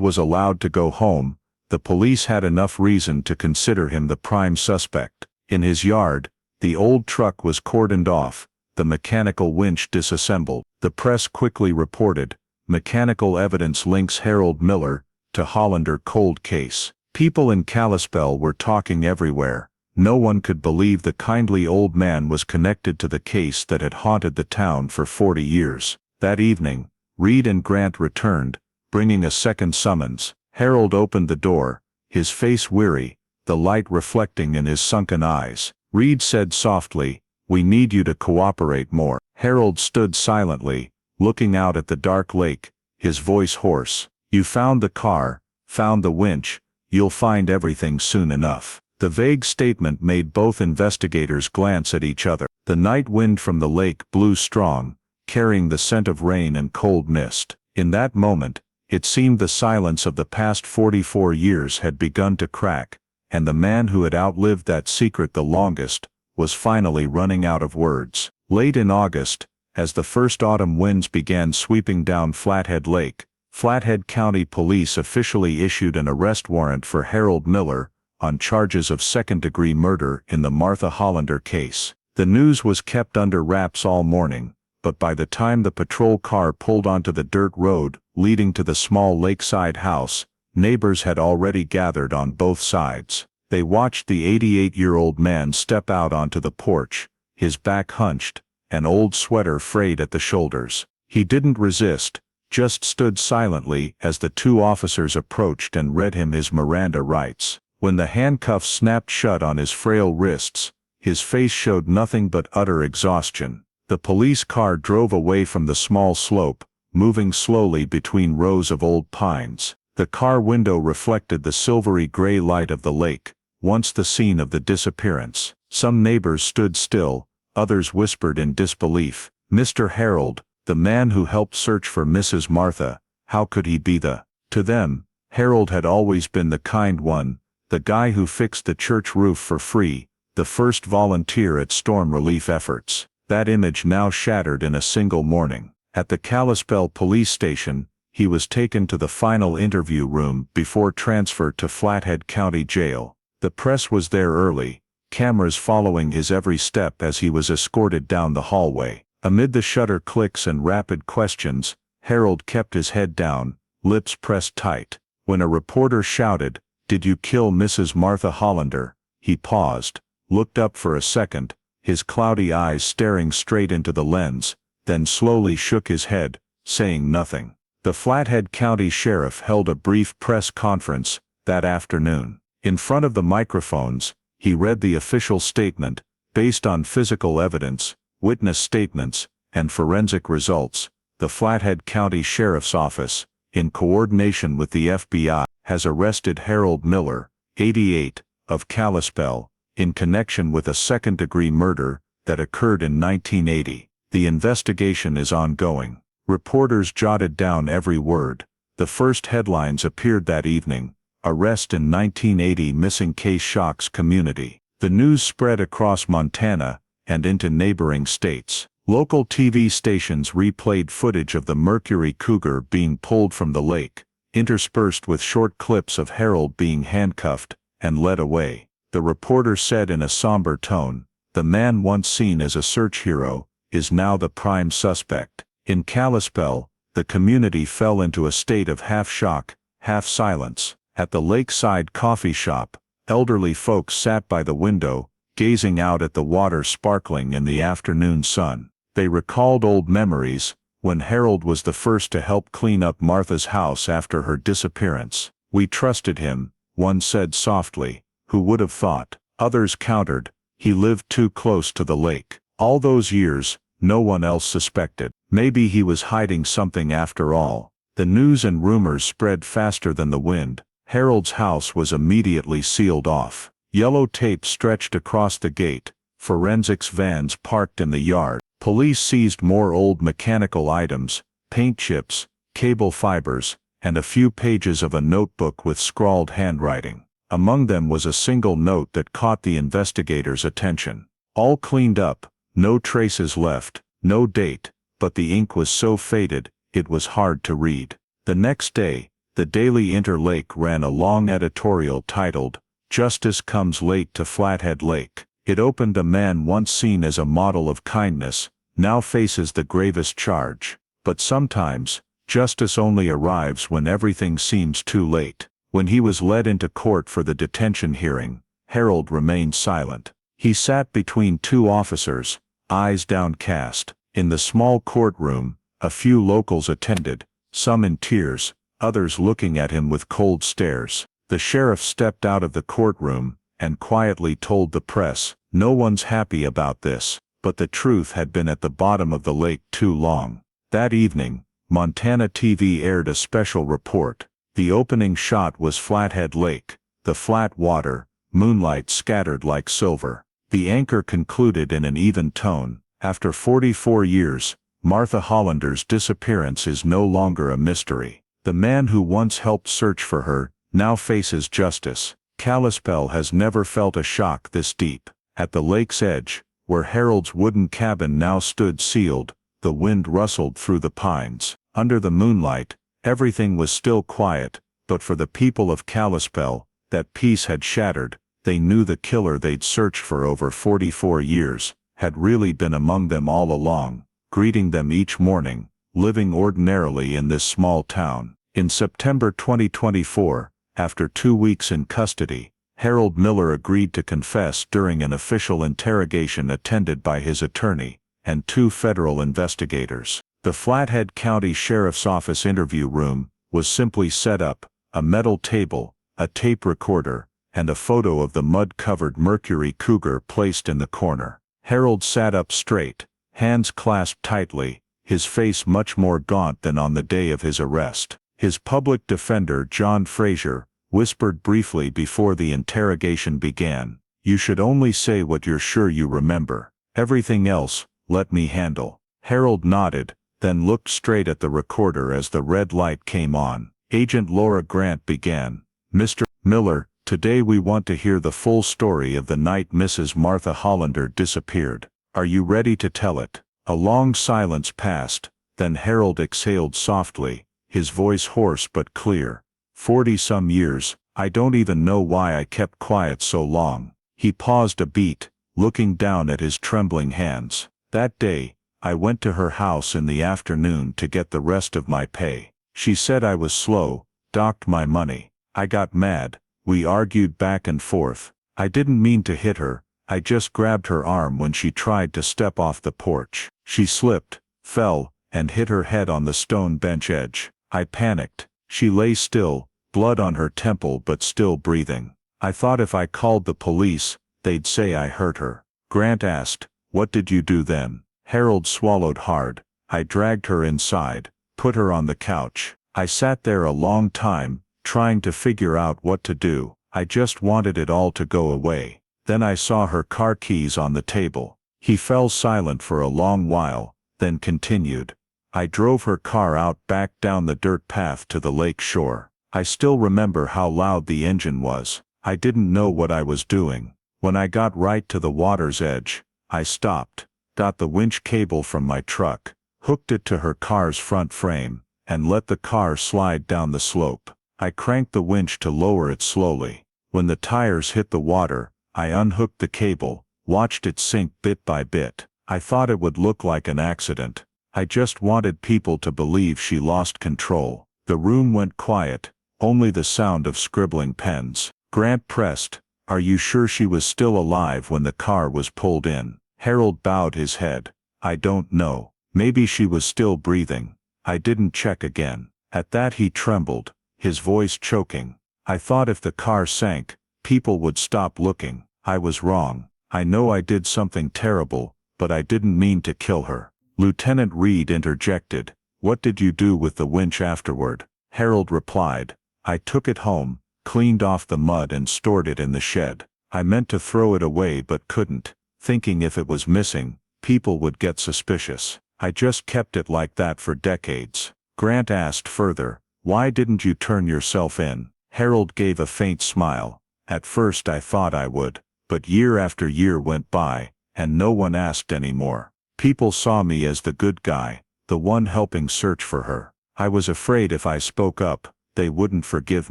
was allowed to go home, the police had enough reason to consider him the prime suspect. In his yard, the old truck was cordoned off, the mechanical winch disassembled. The press quickly reported, mechanical evidence links Harold Miller to Hollander cold case. People in Kalispell were talking everywhere. No one could believe the kindly old man was connected to the case that had haunted the town for 40 years. That evening, Reed and Grant returned, bringing a second summons. Harold opened the door, his face weary, the light reflecting in his sunken eyes. Reed said softly, we need you to cooperate more. Harold stood silently, looking out at the dark lake, his voice hoarse. You found the car, found the winch, you'll find everything soon enough. The vague statement made both investigators glance at each other. The night wind from the lake blew strong, carrying the scent of rain and cold mist. In that moment, it seemed the silence of the past 44 years had begun to crack, and the man who had outlived that secret the longest was finally running out of words. Late in August, as the first autumn winds began sweeping down Flathead Lake, Flathead County Police officially issued an arrest warrant for Harold Miller on charges of second-degree murder in the Martha Hollander case. The news was kept under wraps all morning, but by the time the patrol car pulled onto the dirt road leading to the small lakeside house, neighbors had already gathered on both sides. They watched the 88-year-old man step out onto the porch, his back hunched, an old sweater frayed at the shoulders. He didn't resist, just stood silently as the two officers approached and read him his Miranda rights. When the handcuffs snapped shut on his frail wrists, his face showed nothing but utter exhaustion. The police car drove away from the small slope, moving slowly between rows of old pines. The car window reflected the silvery gray light of the lake, once the scene of the disappearance. Some neighbors stood still, others whispered in disbelief. Mr. Harold, the man who helped search for Mrs. Martha, how could he be the... To them, Harold had always been the kind one, the guy who fixed the church roof for free, the first volunteer at storm relief efforts. That image now shattered in a single morning. At the Kalispell police station, he was taken to the final interview room before transfer to Flathead County Jail. The press was there early, cameras following his every step as he was escorted down the hallway. Amid the shutter clicks and rapid questions, Harold kept his head down, lips pressed tight. When a reporter shouted, "Did you kill Mrs. Martha Hollander?" he paused, looked up for a second, his cloudy eyes staring straight into the lens, then slowly shook his head, saying nothing. The Flathead County Sheriff held a brief press conference that afternoon. In front of the microphones, he read the official statement, based on physical evidence, witness statements, and forensic results. The Flathead County Sheriff's Office, in coordination with the FBI, has arrested Harold Miller, 88, of Kalispell, in connection with a second-degree murder that occurred in 1980. The investigation is ongoing. Reporters jotted down every word. The first headlines appeared that evening: "Arrest in 1980 Missing Case Shocks Community." The news spread across Montana and into neighboring states. Local TV stations replayed footage of the Mercury cougar being pulled from the lake, interspersed with short clips of Harold being handcuffed and led away. The reporter said in a somber tone, "The man once seen as a search hero is now the prime suspect." In Kalispell, the community fell into a state of half shock, half silence. At the lakeside coffee shop, elderly folks sat by the window, gazing out at the water sparkling in the afternoon sun. They recalled old memories, when Harold was the first to help clean up Martha's house after her disappearance. "We trusted him," one said softly. "Who would have thought?" Others countered, "He lived too close to the lake. All those years, no one else suspected. Maybe he was hiding something after all." The news and rumors spread faster than the wind. Harold's house was immediately sealed off. Yellow tape stretched across the gate, forensics vans parked in the yard. Police seized more old mechanical items, paint chips, cable fibers, and a few pages of a notebook with scrawled handwriting. Among them was a single note that caught the investigators' attention. "All cleaned up, no traces left, no date," but the ink was so faded, it was hard to read. The next day, the Daily Interlake ran a long editorial titled, "Justice Comes Late to Flathead Lake." It opened, "A man once seen as a model of kindness, now faces the gravest charge. But sometimes, justice only arrives when everything seems too late." When he was led into court for the detention hearing, Harold remained silent. He sat between two officers, eyes downcast. In the small courtroom, a few locals attended, some in tears, others looking at him with cold stares. The sheriff stepped out of the courtroom and quietly told the press, "No one's happy about this, but the truth had been at the bottom of the lake too long." That evening, Montana TV aired a special report. The opening shot was Flathead Lake, the flat water, moonlight scattered like silver. The anchor concluded in an even tone, "After 44 years, Martha Hollander's disappearance is no longer a mystery. The man who once helped search for her now faces justice." Kalispell has never felt a shock this deep. At the lake's edge, where Harold's wooden cabin now stood sealed, the wind rustled through the pines. Under the moonlight, everything was still quiet, but for the people of Kalispell, that peace had shattered. They knew the killer they'd searched for over 44 years had really been among them all along, greeting them each morning, living ordinarily in this small town. In September 2024, after 2 weeks in custody, Harold Miller agreed to confess during an official interrogation attended by his attorney and 2 federal investigators. The Flathead County Sheriff's Office interview room was simply set up, a metal table, a tape recorder, and a photo of the mud-covered Mercury Cougar placed in the corner. Harold sat up straight, hands clasped tightly, his face much more gaunt than on the day of his arrest. His public defender, John Frazier, whispered briefly before the interrogation began, "You should only say what you're sure you remember. Everything else, let me handle." Harold nodded, then looked straight at the recorder as the red light came on. Agent Laura Grant began, "Mr. Miller, today we want to hear the full story of the night Mrs. Martha Hollander disappeared. Are you ready to tell it?" A long silence passed, then Harold exhaled softly, his voice hoarse but clear. 40-some years, I don't even know why I kept quiet so long." He paused a beat, looking down at his trembling hands. "That day, I went to her house in the afternoon to get the rest of my pay. She said I was slow, docked my money. I got mad, we argued back and forth. I didn't mean to hit her, I just grabbed her arm when she tried to step off the porch. She slipped, fell, and hit her head on the stone bench edge. I panicked. She lay still, blood on her temple but still breathing. I thought if I called the police, they'd say I hurt her." Grant asked, "What did you do then?" Harold swallowed hard. "I dragged her inside, put her on the couch. I sat there a long time, trying to figure out what to do. I just wanted it all to go away. Then I saw her car keys on the table." He fell silent for a long while, then continued, "I drove her car out back down the dirt path to the lake shore. I still remember how loud the engine was. I didn't know what I was doing. When I got right to the water's edge, I stopped, got the winch cable from my truck, hooked it to her car's front frame, and let the car slide down the slope. I cranked the winch to lower it slowly. When the tires hit the water, I unhooked the cable, watched it sink bit by bit. I thought it would look like an accident. I just wanted people to believe she lost control. The room went quiet, only the sound of scribbling pens. Grant pressed, "Are you sure she was still alive when the car was pulled in?" Harold bowed his head. "I don't know. Maybe she was still breathing. I didn't check again." At that he trembled, his voice choking. "I thought if the car sank, people would stop looking. I was wrong. I know I did something terrible, but I didn't mean to kill her." Lieutenant Reed interjected, "What did you do with the winch afterward?" Harold replied, "I took it home, cleaned off the mud and stored it in the shed. I meant to throw it away but couldn't, thinking if it was missing, people would get suspicious. I just kept it like that for decades." Grant asked further, "Why didn't you turn yourself in?" Harold gave a faint smile. "At first I thought I would, but year after year went by, and no one asked anymore. People saw me as the good guy, the one helping search for her. I was afraid if I spoke up, they wouldn't forgive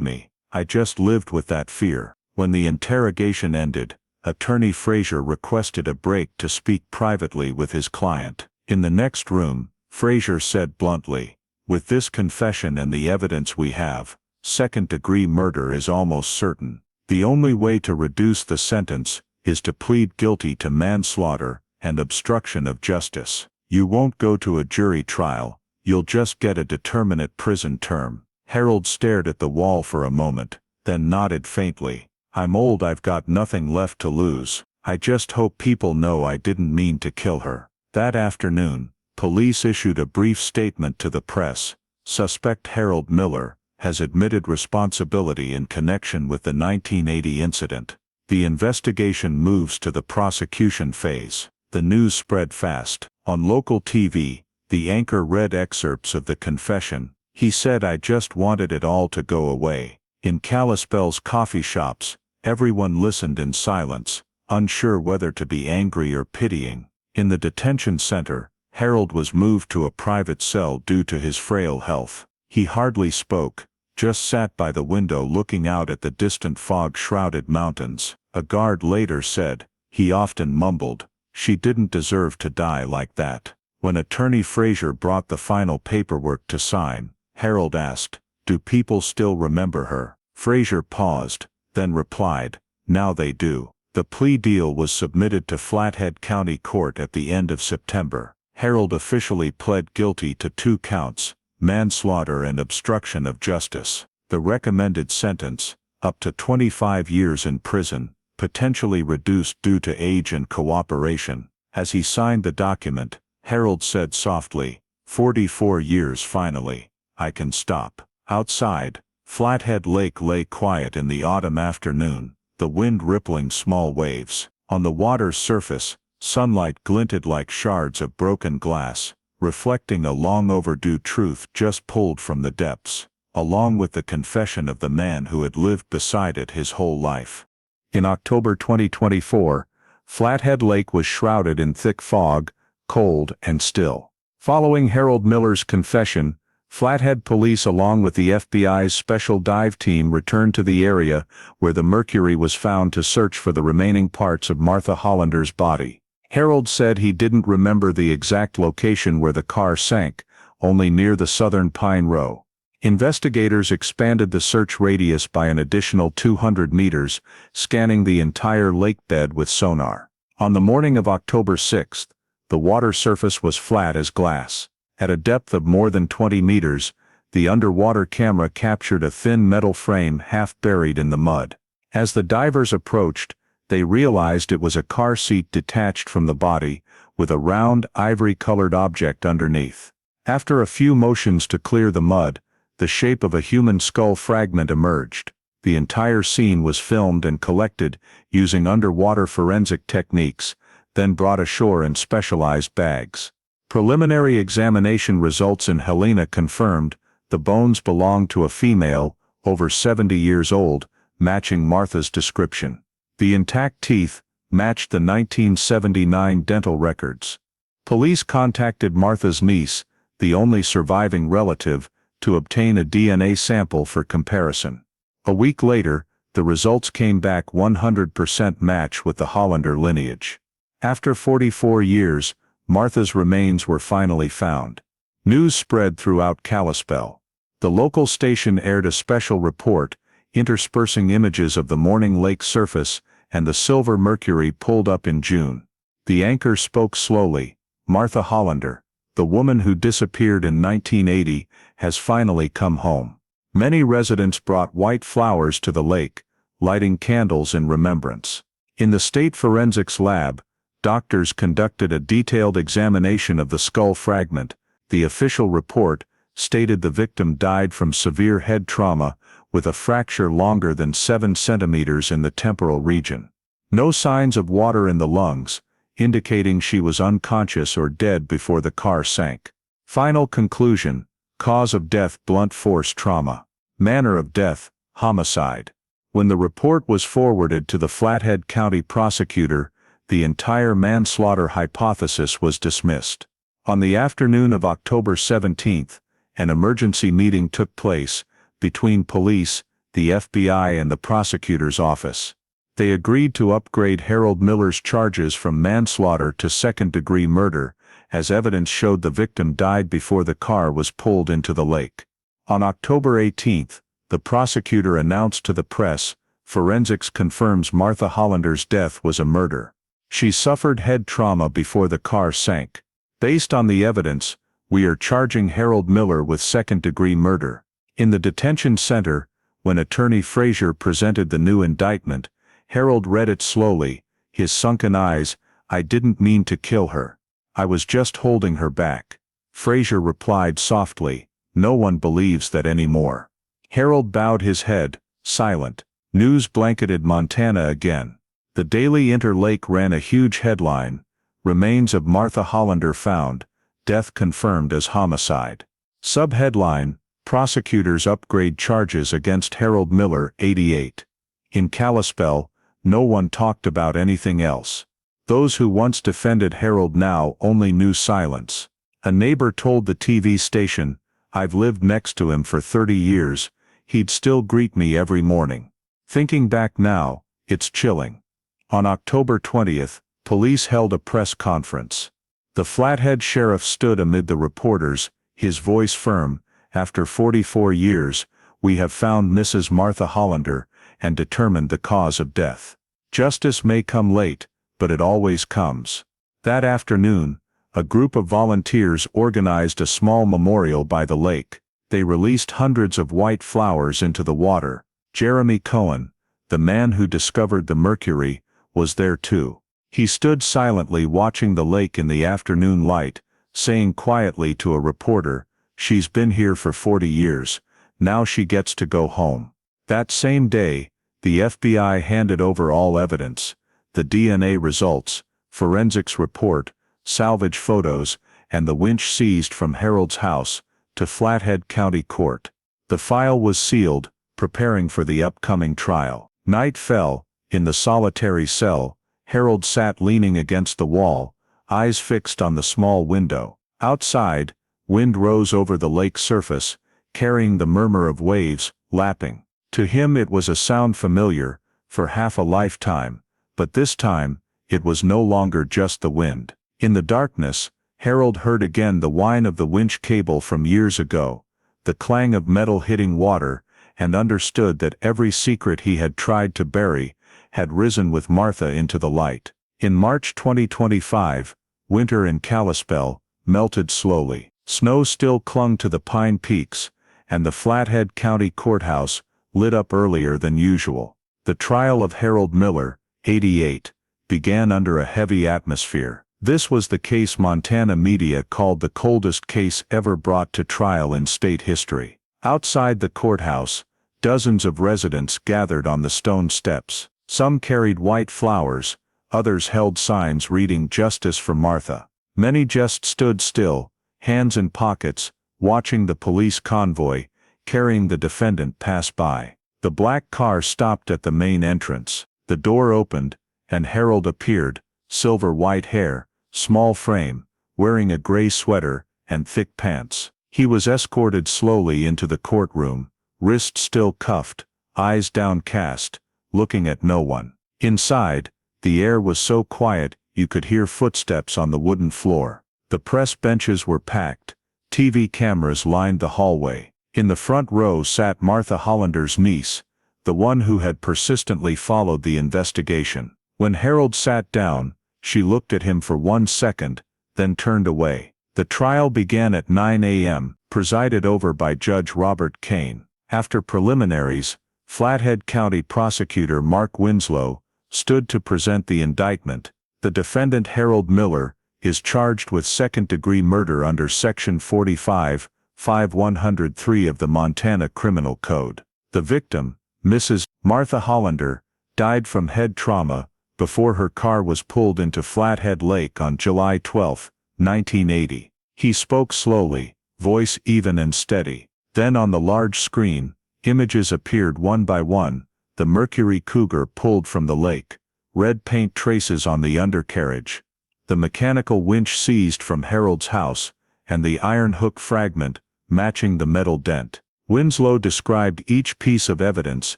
me. I just lived with that fear." When the interrogation ended, Attorney Fraser requested a break to speak privately with his client. In the next room, Fraser said bluntly, "With this confession and the evidence we have, second-degree murder is almost certain. The only way to reduce the sentence is to plead guilty to manslaughter and obstruction of justice. You won't go to a jury trial, you'll just get a determinate prison term." Harold stared at the wall for a moment, then nodded faintly. "I'm old, I've got nothing left to lose. I just hope people know I didn't mean to kill her." That afternoon, police issued a brief statement to the press. Suspect Harold Miller has admitted responsibility in connection with the 1980 incident. The investigation moves to the prosecution phase. The news spread fast. On local TV, the anchor read excerpts of the confession. He said, "I just wanted it all to go away." In Kalispell's coffee shops, everyone listened in silence, unsure whether to be angry or pitying. In the detention center, Harold was moved to a private cell due to his frail health. He hardly spoke, just sat by the window looking out at the distant fog-shrouded mountains. A guard later said, he often mumbled, "She didn't deserve to die like that." When Attorney Fraser brought the final paperwork to sign, Harold asked, "Do people still remember her?" Fraser paused, then replied, "Now they do." The plea deal was submitted to Flathead County Court at the end of September. Harold officially pled guilty to 2 counts, manslaughter and obstruction of justice. The recommended sentence, up to 25 years in prison, potentially reduced due to age and cooperation. As he signed the document, Harold said softly, 44 years finally. I can stop." Outside, Flathead Lake lay quiet in the autumn afternoon, the wind rippling small waves. On the water's surface, sunlight glinted like shards of broken glass, reflecting a long overdue truth just pulled from the depths, along with the confession of the man who had lived beside it his whole life. In October 2024, Flathead Lake was shrouded in thick fog, cold and still. Following Harold Miller's confession, Flathead police along with the FBI's special dive team returned to the area where the Mercury was found to search for the remaining parts of Martha Hollander's body. Harold said he didn't remember the exact location where the car sank, only near the southern Pine Row. Investigators expanded the search radius by an additional 200 meters, scanning the entire lake bed with sonar. On the morning of October 6th, the water surface was flat as glass. At a depth of more than 20 meters, the underwater camera captured a thin metal frame half buried in the mud. As the divers approached, they realized it was a car seat detached from the body, with a round, ivory-colored object underneath. After a few motions to clear the mud, the shape of a human skull fragment emerged. The entire scene was filmed and collected using underwater forensic techniques, then brought ashore in specialized bags. Preliminary examination results in Helena confirmed the bones belonged to a female, over 70 years old, matching Martha's description. The intact teeth matched the 1979 dental records. Police contacted Martha's niece, the only surviving relative, to obtain a DNA sample for comparison. A week later, the results came back 100% match with the Hollander lineage. After 44 years, Martha's remains were finally found. News spread throughout Kalispell. The local station aired a special report, interspersing images of the morning lake surface and the silver Mercury pulled up in June. The anchor spoke slowly. Martha Hollander, the woman who disappeared in 1980, has finally come home. Many residents brought white flowers to the lake, lighting candles in remembrance. In the state forensics lab, doctors conducted a detailed examination of the skull fragment. The official report stated the victim died from severe head trauma with a fracture longer than 7 centimeters in the temporal region. No signs of water in the lungs, indicating she was unconscious or dead before the car sank. Final conclusion: cause of death blunt force trauma. Manner of death, homicide. When the report was forwarded to the Flathead County prosecutor, the entire manslaughter hypothesis was dismissed. On the afternoon of October 17th, an emergency meeting took place between police, the FBI and the prosecutor's office. They agreed to upgrade Harold Miller's charges from manslaughter to second-degree murder, as evidence showed the victim died before the car was pulled into the lake. On October 18th, the prosecutor announced to the press, "Forensics confirms Martha Hollander's death was a murder. She suffered head trauma before the car sank. Based on the evidence, we are charging Harold Miller with second-degree murder." In the detention center, when Attorney Frazier presented the new indictment, Harold read it slowly, his sunken eyes. "I didn't mean to kill her. I was just holding her back." Frazier replied softly, "No one believes that anymore." Harold bowed his head, silent. News blanketed Montana again. The Daily Interlake ran a huge headline: "Remains of Martha Hollander found, death confirmed as homicide." Subheadline: "Prosecutors upgrade charges against Harold Miller, 88. In Kalispell, no one talked about anything else. Those who once defended Harold now only knew silence. A neighbor told the TV station, "I've lived next to him for 30 years, he'd still greet me every morning." Thinking back now, it's chilling. On October 20th, police held a press conference. The Flathead sheriff stood amid the reporters, his voice firm. "After 44 years, we have found Mrs. Martha Hollander and determined the cause of death. Justice may come late, but it always comes." That afternoon, a group of volunteers organized a small memorial by the lake. They released hundreds of white flowers into the water. Jeremy Cohen, the man who discovered the Mercury, was there too. He stood silently watching the lake in the afternoon light, saying quietly to a reporter, "She's been here for 40 years, now she gets to go home." That same day, the FBI handed over all evidence: the DNA results, forensics report, salvage photos, and the winch seized from Harold's house, to Flathead County Court. The file was sealed, preparing for the upcoming trial. Night fell. In the solitary cell, Harold sat leaning against the wall, eyes fixed on the small window. Outside, wind rose over the lake surface, carrying the murmur of waves, lapping. To him it was a sound familiar, for half a lifetime, but this time, it was no longer just the wind. In the darkness, Harold heard again the whine of the winch cable from years ago, the clang of metal hitting water, and understood that every secret he had tried to bury had risen with Martha into the light. In March 2025, winter in Kalispell melted slowly. Snow still clung to the pine peaks, and the Flathead County Courthouse lit up earlier than usual. The trial of Harold Miller, 88, began under a heavy atmosphere. This was the case Montana media called the coldest case ever brought to trial in state history. Outside the courthouse, dozens of residents gathered on the stone steps. Some carried white flowers, others held signs reading "Justice for Martha." Many just stood still, hands in pockets, watching the police convoy, carrying the defendant, pass by. The black car stopped at the main entrance. The door opened, and Harold appeared, silver white hair, small frame, wearing a gray sweater and thick pants. He was escorted slowly into the courtroom, wrists still cuffed, eyes downcast, looking at no one. Inside, the air was so quiet you could hear footsteps on the wooden floor. The press benches were packed. TV cameras lined the hallway. In the front row sat Martha Hollander's niece, the one who had persistently followed the investigation. When Harold sat down, she looked at him for 1 second, then turned away. The trial began at 9 a.m., presided over by Judge Robert Kane. After preliminaries, Flathead County Prosecutor Mark Winslow stood to present the indictment. The defendant Harold Miller is charged with second-degree murder under Section 45-5103 of the Montana Criminal Code. The victim, Mrs. Martha Hollander, died from head trauma before her car was pulled into Flathead Lake on July 12, 1980. He spoke slowly, voice even and steady. Then on the large screen, images appeared one by one. The Mercury Cougar pulled from the lake, red paint traces on the undercarriage, the mechanical winch seized from Harold's house, and the iron hook fragment matching the metal dent. Winslow described each piece of evidence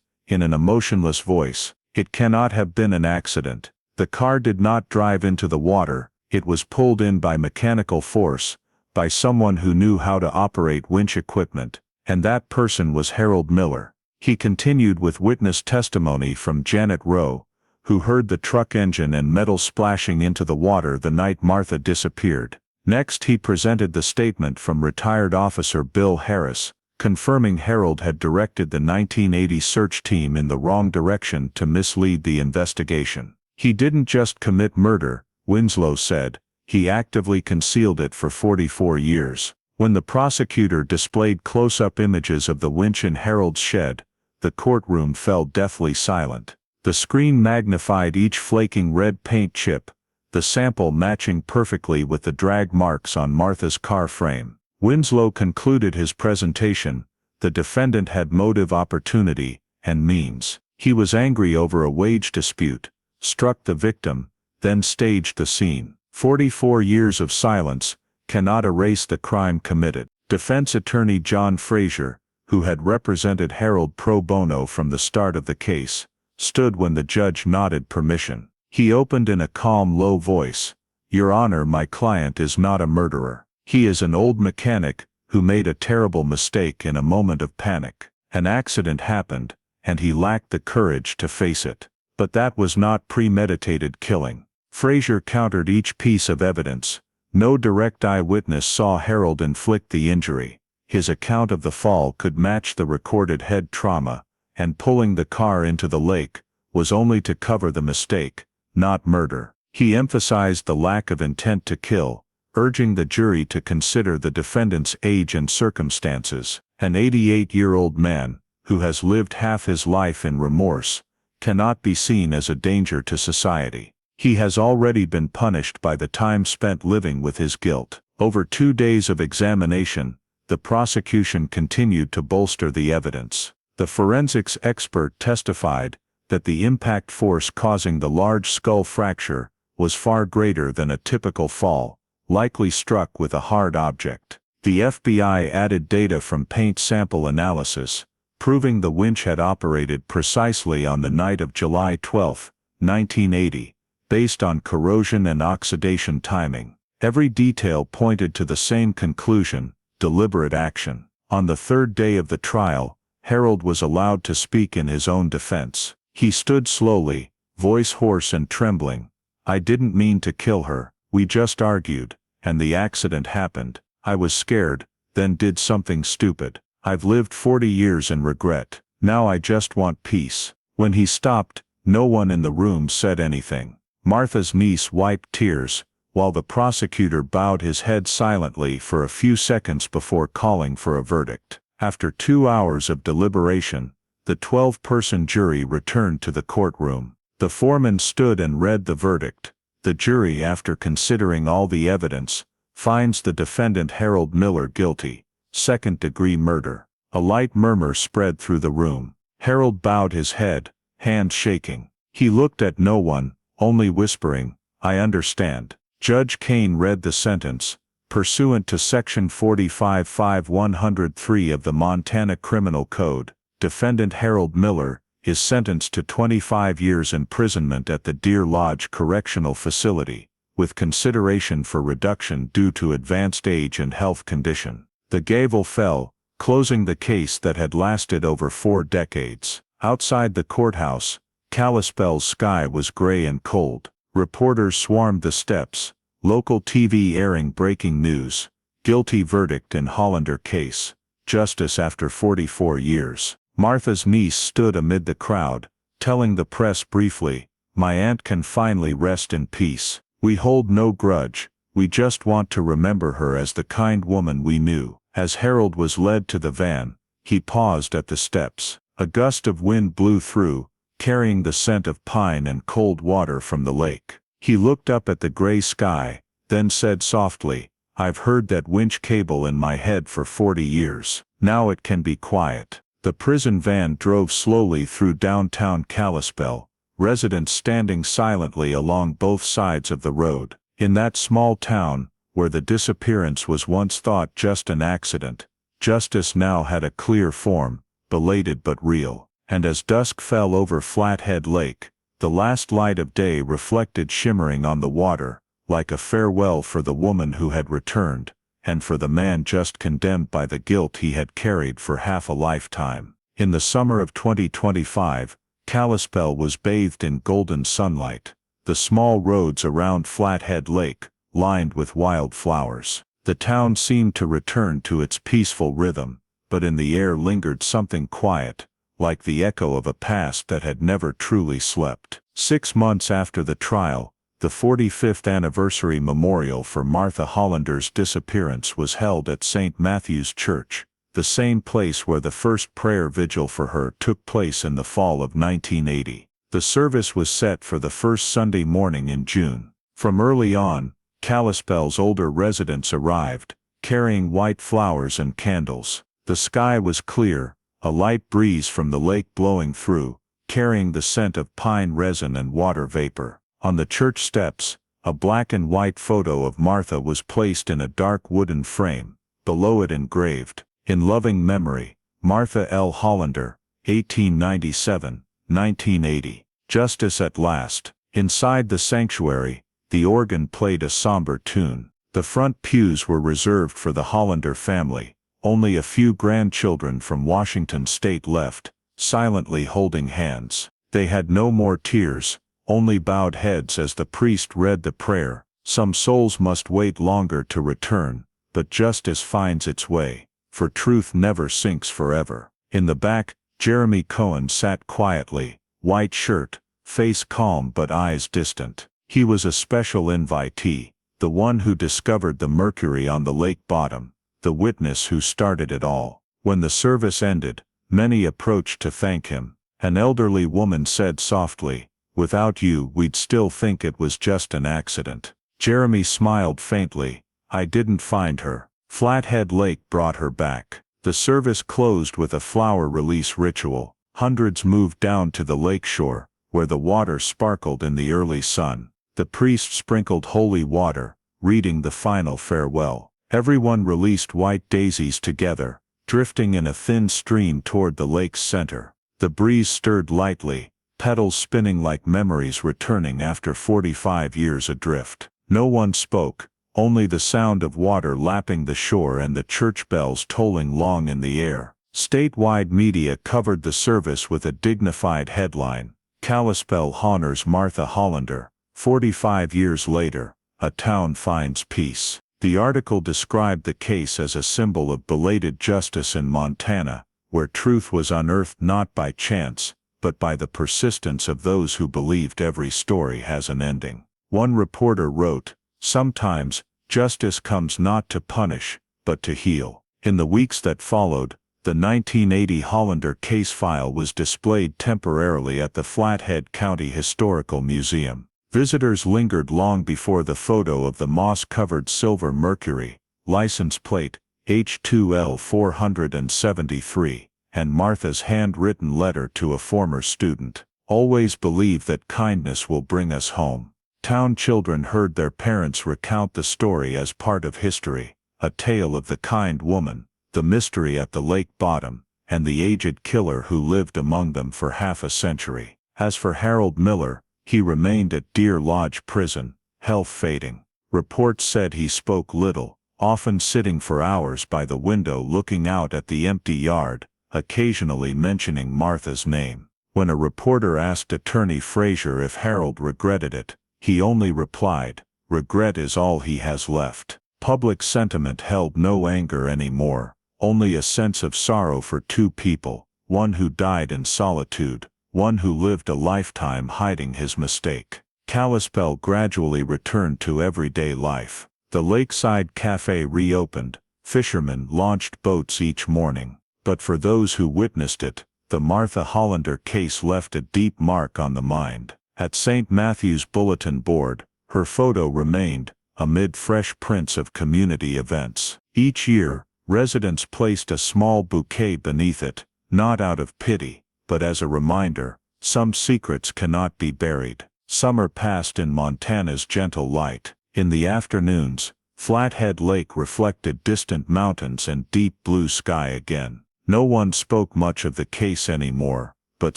in an emotionless voice. It cannot have been an accident. The car did not drive into the water. It was pulled in by mechanical force, by someone who knew how to operate winch equipment, and that person was Harold Miller. He continued with witness testimony from Janet Rowe, who heard the truck engine and metal splashing into the water the night Martha disappeared. Next he presented the statement from retired officer Bill Harris, confirming Harold had directed the 1980 search team in the wrong direction to mislead the investigation. He didn't just commit murder, Winslow said, he actively concealed it for 44 years. When the prosecutor displayed close-up images of the winch in Harold's shed, the courtroom fell deathly silent. The screen magnified each flaking red paint chip, the sample matching perfectly with the drag marks on Martha's car frame. Winslow concluded his presentation. The defendant had motive, opportunity, and means. He was angry over a wage dispute, struck the victim, then staged the scene. 44 years of silence cannot erase the crime committed. Defense attorney John Frazier, who had represented Harold pro bono from the start of the case, stood when the judge nodded permission. He opened in a calm, low voice, "Your Honor, my client is not a murderer. He is an old mechanic who made a terrible mistake in a moment of panic. An accident happened, and he lacked the courage to face it. But that was not premeditated killing." Frazier countered each piece of evidence. No direct eyewitness saw Harold inflict the injury. His account of the fall could match the recorded head trauma, and pulling the car into the lake was only to cover the mistake, not murder. He emphasized the lack of intent to kill, urging the jury to consider the defendant's age and circumstances. An 88-year-old man, who has lived half his life in remorse, cannot be seen as a danger to society. He has already been punished by the time spent living with his guilt. Over 2 days of examination, the prosecution continued to bolster the evidence. The forensics expert testified that the impact force causing the large skull fracture was far greater than a typical fall, likely struck with a hard object. The FBI added data from paint sample analysis, proving the winch had operated precisely on the night of July 12, 1980, based on corrosion and oxidation timing. Every detail pointed to the same conclusion: deliberate action. On the third day of the trial, Harold was allowed to speak in his own defense. He stood slowly, voice hoarse and trembling. "I didn't mean to kill her. We just argued, and the accident happened. I was scared, then did something stupid. I've lived 40 years in regret. Now I just want peace." When he stopped, no one in the room said anything. Martha's niece wiped tears, while the prosecutor bowed his head silently for a few seconds before calling for a verdict. After 2 hours of deliberation, the 12-person jury returned to the courtroom. The foreman stood and read the verdict. The jury, after considering all the evidence, finds the defendant Harold Miller guilty, second-degree murder. A light murmur spread through the room. Harold bowed his head, hands shaking. He looked at no one, only whispering, "I understand." Judge Kane read the sentence, Pursuant to Section 45-5103 of the Montana Criminal Code, defendant Harold Miller is sentenced to 25 years imprisonment at the Deer Lodge Correctional Facility, with consideration for reduction due to advanced age and health condition. The gavel fell, closing the case that had lasted over 4 decades. Outside the courthouse, Kalispell's sky was gray and cold. Reporters swarmed the steps, local TV airing breaking news: guilty verdict in Hollander case, justice after 44 years. Martha's niece stood amid the crowd, telling the press briefly, "My aunt can finally rest in peace. We hold no grudge, we just want to remember her as the kind woman we knew." As Harold was led to the van, he paused at the steps. A gust of wind blew through, carrying the scent of pine and cold water from the lake. He looked up at the gray sky, then said softly, "I've heard that winch cable in my head for 40 years. Now it can be quiet." The prison van drove slowly through downtown Kalispell, residents standing silently along both sides of the road. In that small town, where the disappearance was once thought just an accident, justice now had a clear form, belated but real. And as dusk fell over Flathead Lake, the last light of day reflected shimmering on the water, like a farewell for the woman who had returned, and for the man just condemned by the guilt he had carried for half a lifetime. In the summer of 2025, Kalispell was bathed in golden sunlight. The small roads around Flathead Lake, lined with wild flowers. The town seemed to return to its peaceful rhythm, but in the air lingered something quiet, like the echo of a past that had never truly slept. 6 months after the trial, the 45th anniversary memorial for Martha Hollander's disappearance was held at St. Matthew's Church, the same place where the first prayer vigil for her took place in the fall of 1980. The service was set for the first Sunday morning in June. From early on, Kalispell's older residents arrived, carrying white flowers and candles. The sky was clear, a light breeze from the lake blowing through, carrying the scent of pine resin and water vapor. On the church steps, a black and white photo of Martha was placed in a dark wooden frame, below it engraved, "In loving memory, Martha L. Hollander, 1897-1980. Justice at last." Inside the sanctuary, the organ played a somber tune. The front pews were reserved for the Hollander family. Only a few grandchildren from Washington state left, silently holding hands. They had no more tears, only bowed heads as the priest read the prayer. Some souls must wait longer to return, but justice finds its way, for truth never sinks forever. In the back, Jeremy Cohen sat quietly, white shirt, face calm but eyes distant. He was a special invitee, the one who discovered the Mercury on the lake bottom, the witness who started it all. When the service ended, many approached to thank him. An elderly woman said softly, "Without you, we'd still think it was just an accident." Jeremy smiled faintly. "I didn't find her. Flathead Lake brought her back." The service closed with a flower release ritual. Hundreds moved down to the lake shore, where the water sparkled in the early sun. The priest sprinkled holy water, reading the final farewell. Everyone released white daisies together, drifting in a thin stream toward the lake's center. The breeze stirred lightly, petals spinning like memories returning after 45 years adrift. No one spoke, only the sound of water lapping the shore and the church bells tolling long in the air. Statewide media covered the service with a dignified headline: "Kalispell honors Martha Hollander. 45 years later, a town finds peace." The article described the case as a symbol of belated justice in Montana, where truth was unearthed not by chance, but by the persistence of those who believed every story has an ending. One reporter wrote, "Sometimes, justice comes not to punish, but to heal." In the weeks that followed, the 1980 Hollander case file was displayed temporarily at the Flathead County Historical Museum. Visitors lingered long before the photo of the moss-covered silver Mercury, license plate H2L 473, and Martha's handwritten letter to a former student. "Always believe that kindness will bring us home." Town children heard their parents recount the story as part of history, a tale of the kind woman, the mystery at the lake bottom, and the aged killer who lived among them for half a century. As for Harold Miller, he remained at Deer Lodge Prison, health fading. Reports said he spoke little, often sitting for hours by the window looking out at the empty yard, occasionally mentioning Martha's name. When a reporter asked Attorney Frazier if Harold regretted it, he only replied, "Regret is all he has left." Public sentiment held no anger anymore, only a sense of sorrow for two people, one who died in solitude, one who lived a lifetime hiding his mistake. Kalispell gradually returned to everyday life. The lakeside cafe reopened, fishermen launched boats each morning. But for those who witnessed it, the Martha Hollander case left a deep mark on the mind. At St. Matthew's bulletin board, her photo remained, amid fresh prints of community events. Each year, residents placed a small bouquet beneath it, not out of pity, but as a reminder, some secrets cannot be buried. Summer passed in Montana's gentle light. In the afternoons, Flathead Lake reflected distant mountains and deep blue sky again. No one spoke much of the case anymore, but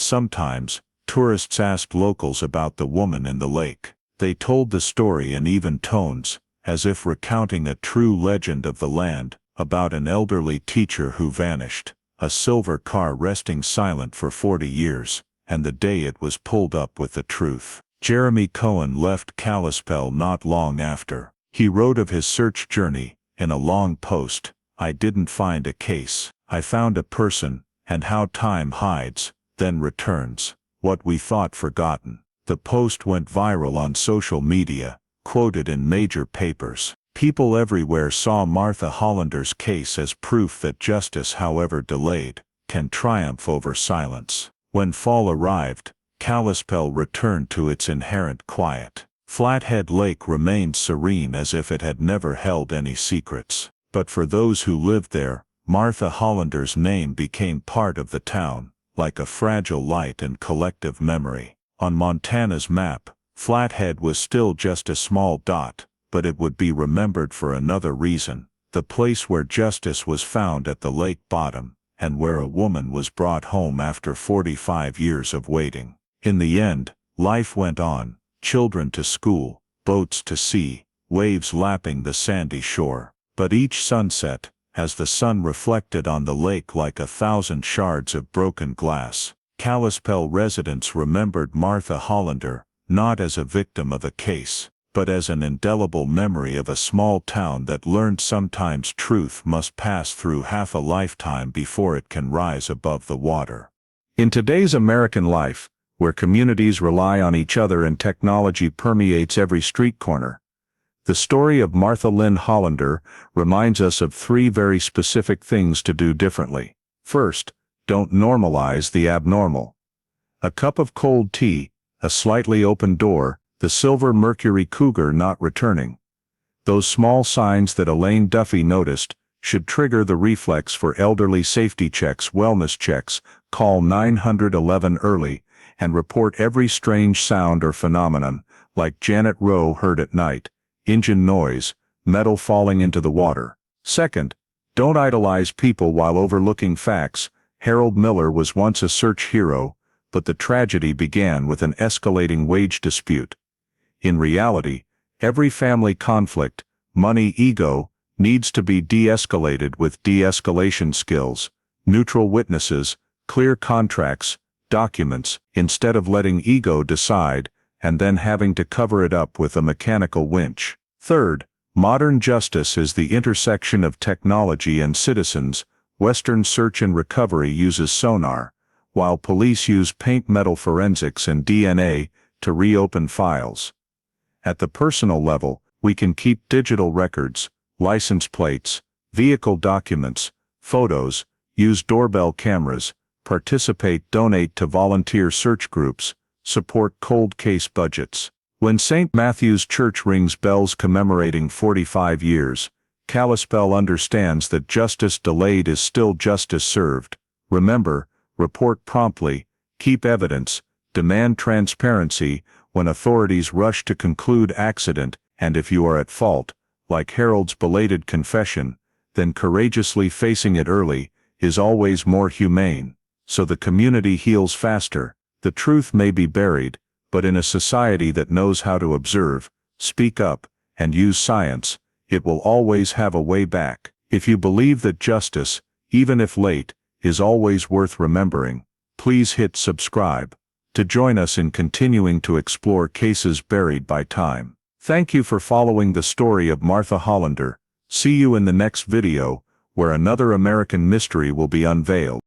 sometimes, tourists asked locals about the woman in the lake. They told the story in even tones, as if recounting a true legend of the land, about an elderly teacher who vanished, a silver car resting silent for 40 years, and the day it was pulled up with the truth. Jeremy Cohen left Kalispell not long after. He wrote of his search journey, in a long post, "I didn't find a case. I found a person, and how time hides, then returns, what we thought forgotten." The post went viral on social media, quoted in major papers. People everywhere saw Martha Hollander's case as proof that justice, however delayed, can triumph over silence. When fall arrived, Kalispell returned to its inherent quiet. Flathead Lake remained serene as if it had never held any secrets. But for those who lived there, Martha Hollander's name became part of the town, like a fragile light in collective memory. On Montana's map, Flathead was still just a small dot, but it would be remembered for another reason: the place where justice was found at the lake bottom, and where a woman was brought home after 45 years of waiting. In the end, life went on, children to school, boats to sea, waves lapping the sandy shore. But each sunset, as the sun reflected on the lake like 1,000 shards of broken glass, Kalispell residents remembered Martha Hollander, not as a victim of a case, but as an indelible memory of a small town that learned sometimes truth must pass through half a lifetime before it can rise above the water. In today's American life, where communities rely on each other and technology permeates every street corner, the story of Martha Lynn Hollander reminds us of 3 very specific things to do differently. First, don't normalize the abnormal. A cup of cold tea, a slightly open door, the silver Mercury cougar not returning. Those small signs that Elaine Duffy noticed should trigger the reflex for elderly safety checks, wellness checks. Call 911 early and report every strange sound or phenomenon, like Janet Rowe heard at night, engine noise, metal falling into the water. Second, don't idolize people while overlooking facts. Harold Miller was once a search hero, but the tragedy began with an escalating wage dispute. In reality, every family conflict, money, ego, needs to be de-escalated with de-escalation skills, neutral witnesses, clear contracts, documents, instead of letting ego decide and then having to cover it up with a mechanical winch. Third, modern justice is the intersection of technology and citizens. Western search and recovery uses sonar, while police use paint metal forensics and DNA to reopen files. At the personal level, we can keep digital records, license plates, vehicle documents, photos, use doorbell cameras, participate, donate to volunteer search groups, support cold case budgets. When St. Matthew's Church rings bells commemorating 45 years, Kalispell understands that justice delayed is still justice served. Remember, report promptly, keep evidence, demand transparency. when authorities rush to conclude accident, and if you are at fault, like Harold's belated confession, then courageously facing it early is always more humane, so the community heals faster. The truth may be buried, but in a society that knows how to observe, speak up, and use science, it will always have a way back. If you believe that justice, even if late, is always worth remembering, please hit subscribe to join us in continuing to explore cases buried by time. Thank you for following the story of Martha Hollander. See you in the next video, where another American mystery will be unveiled.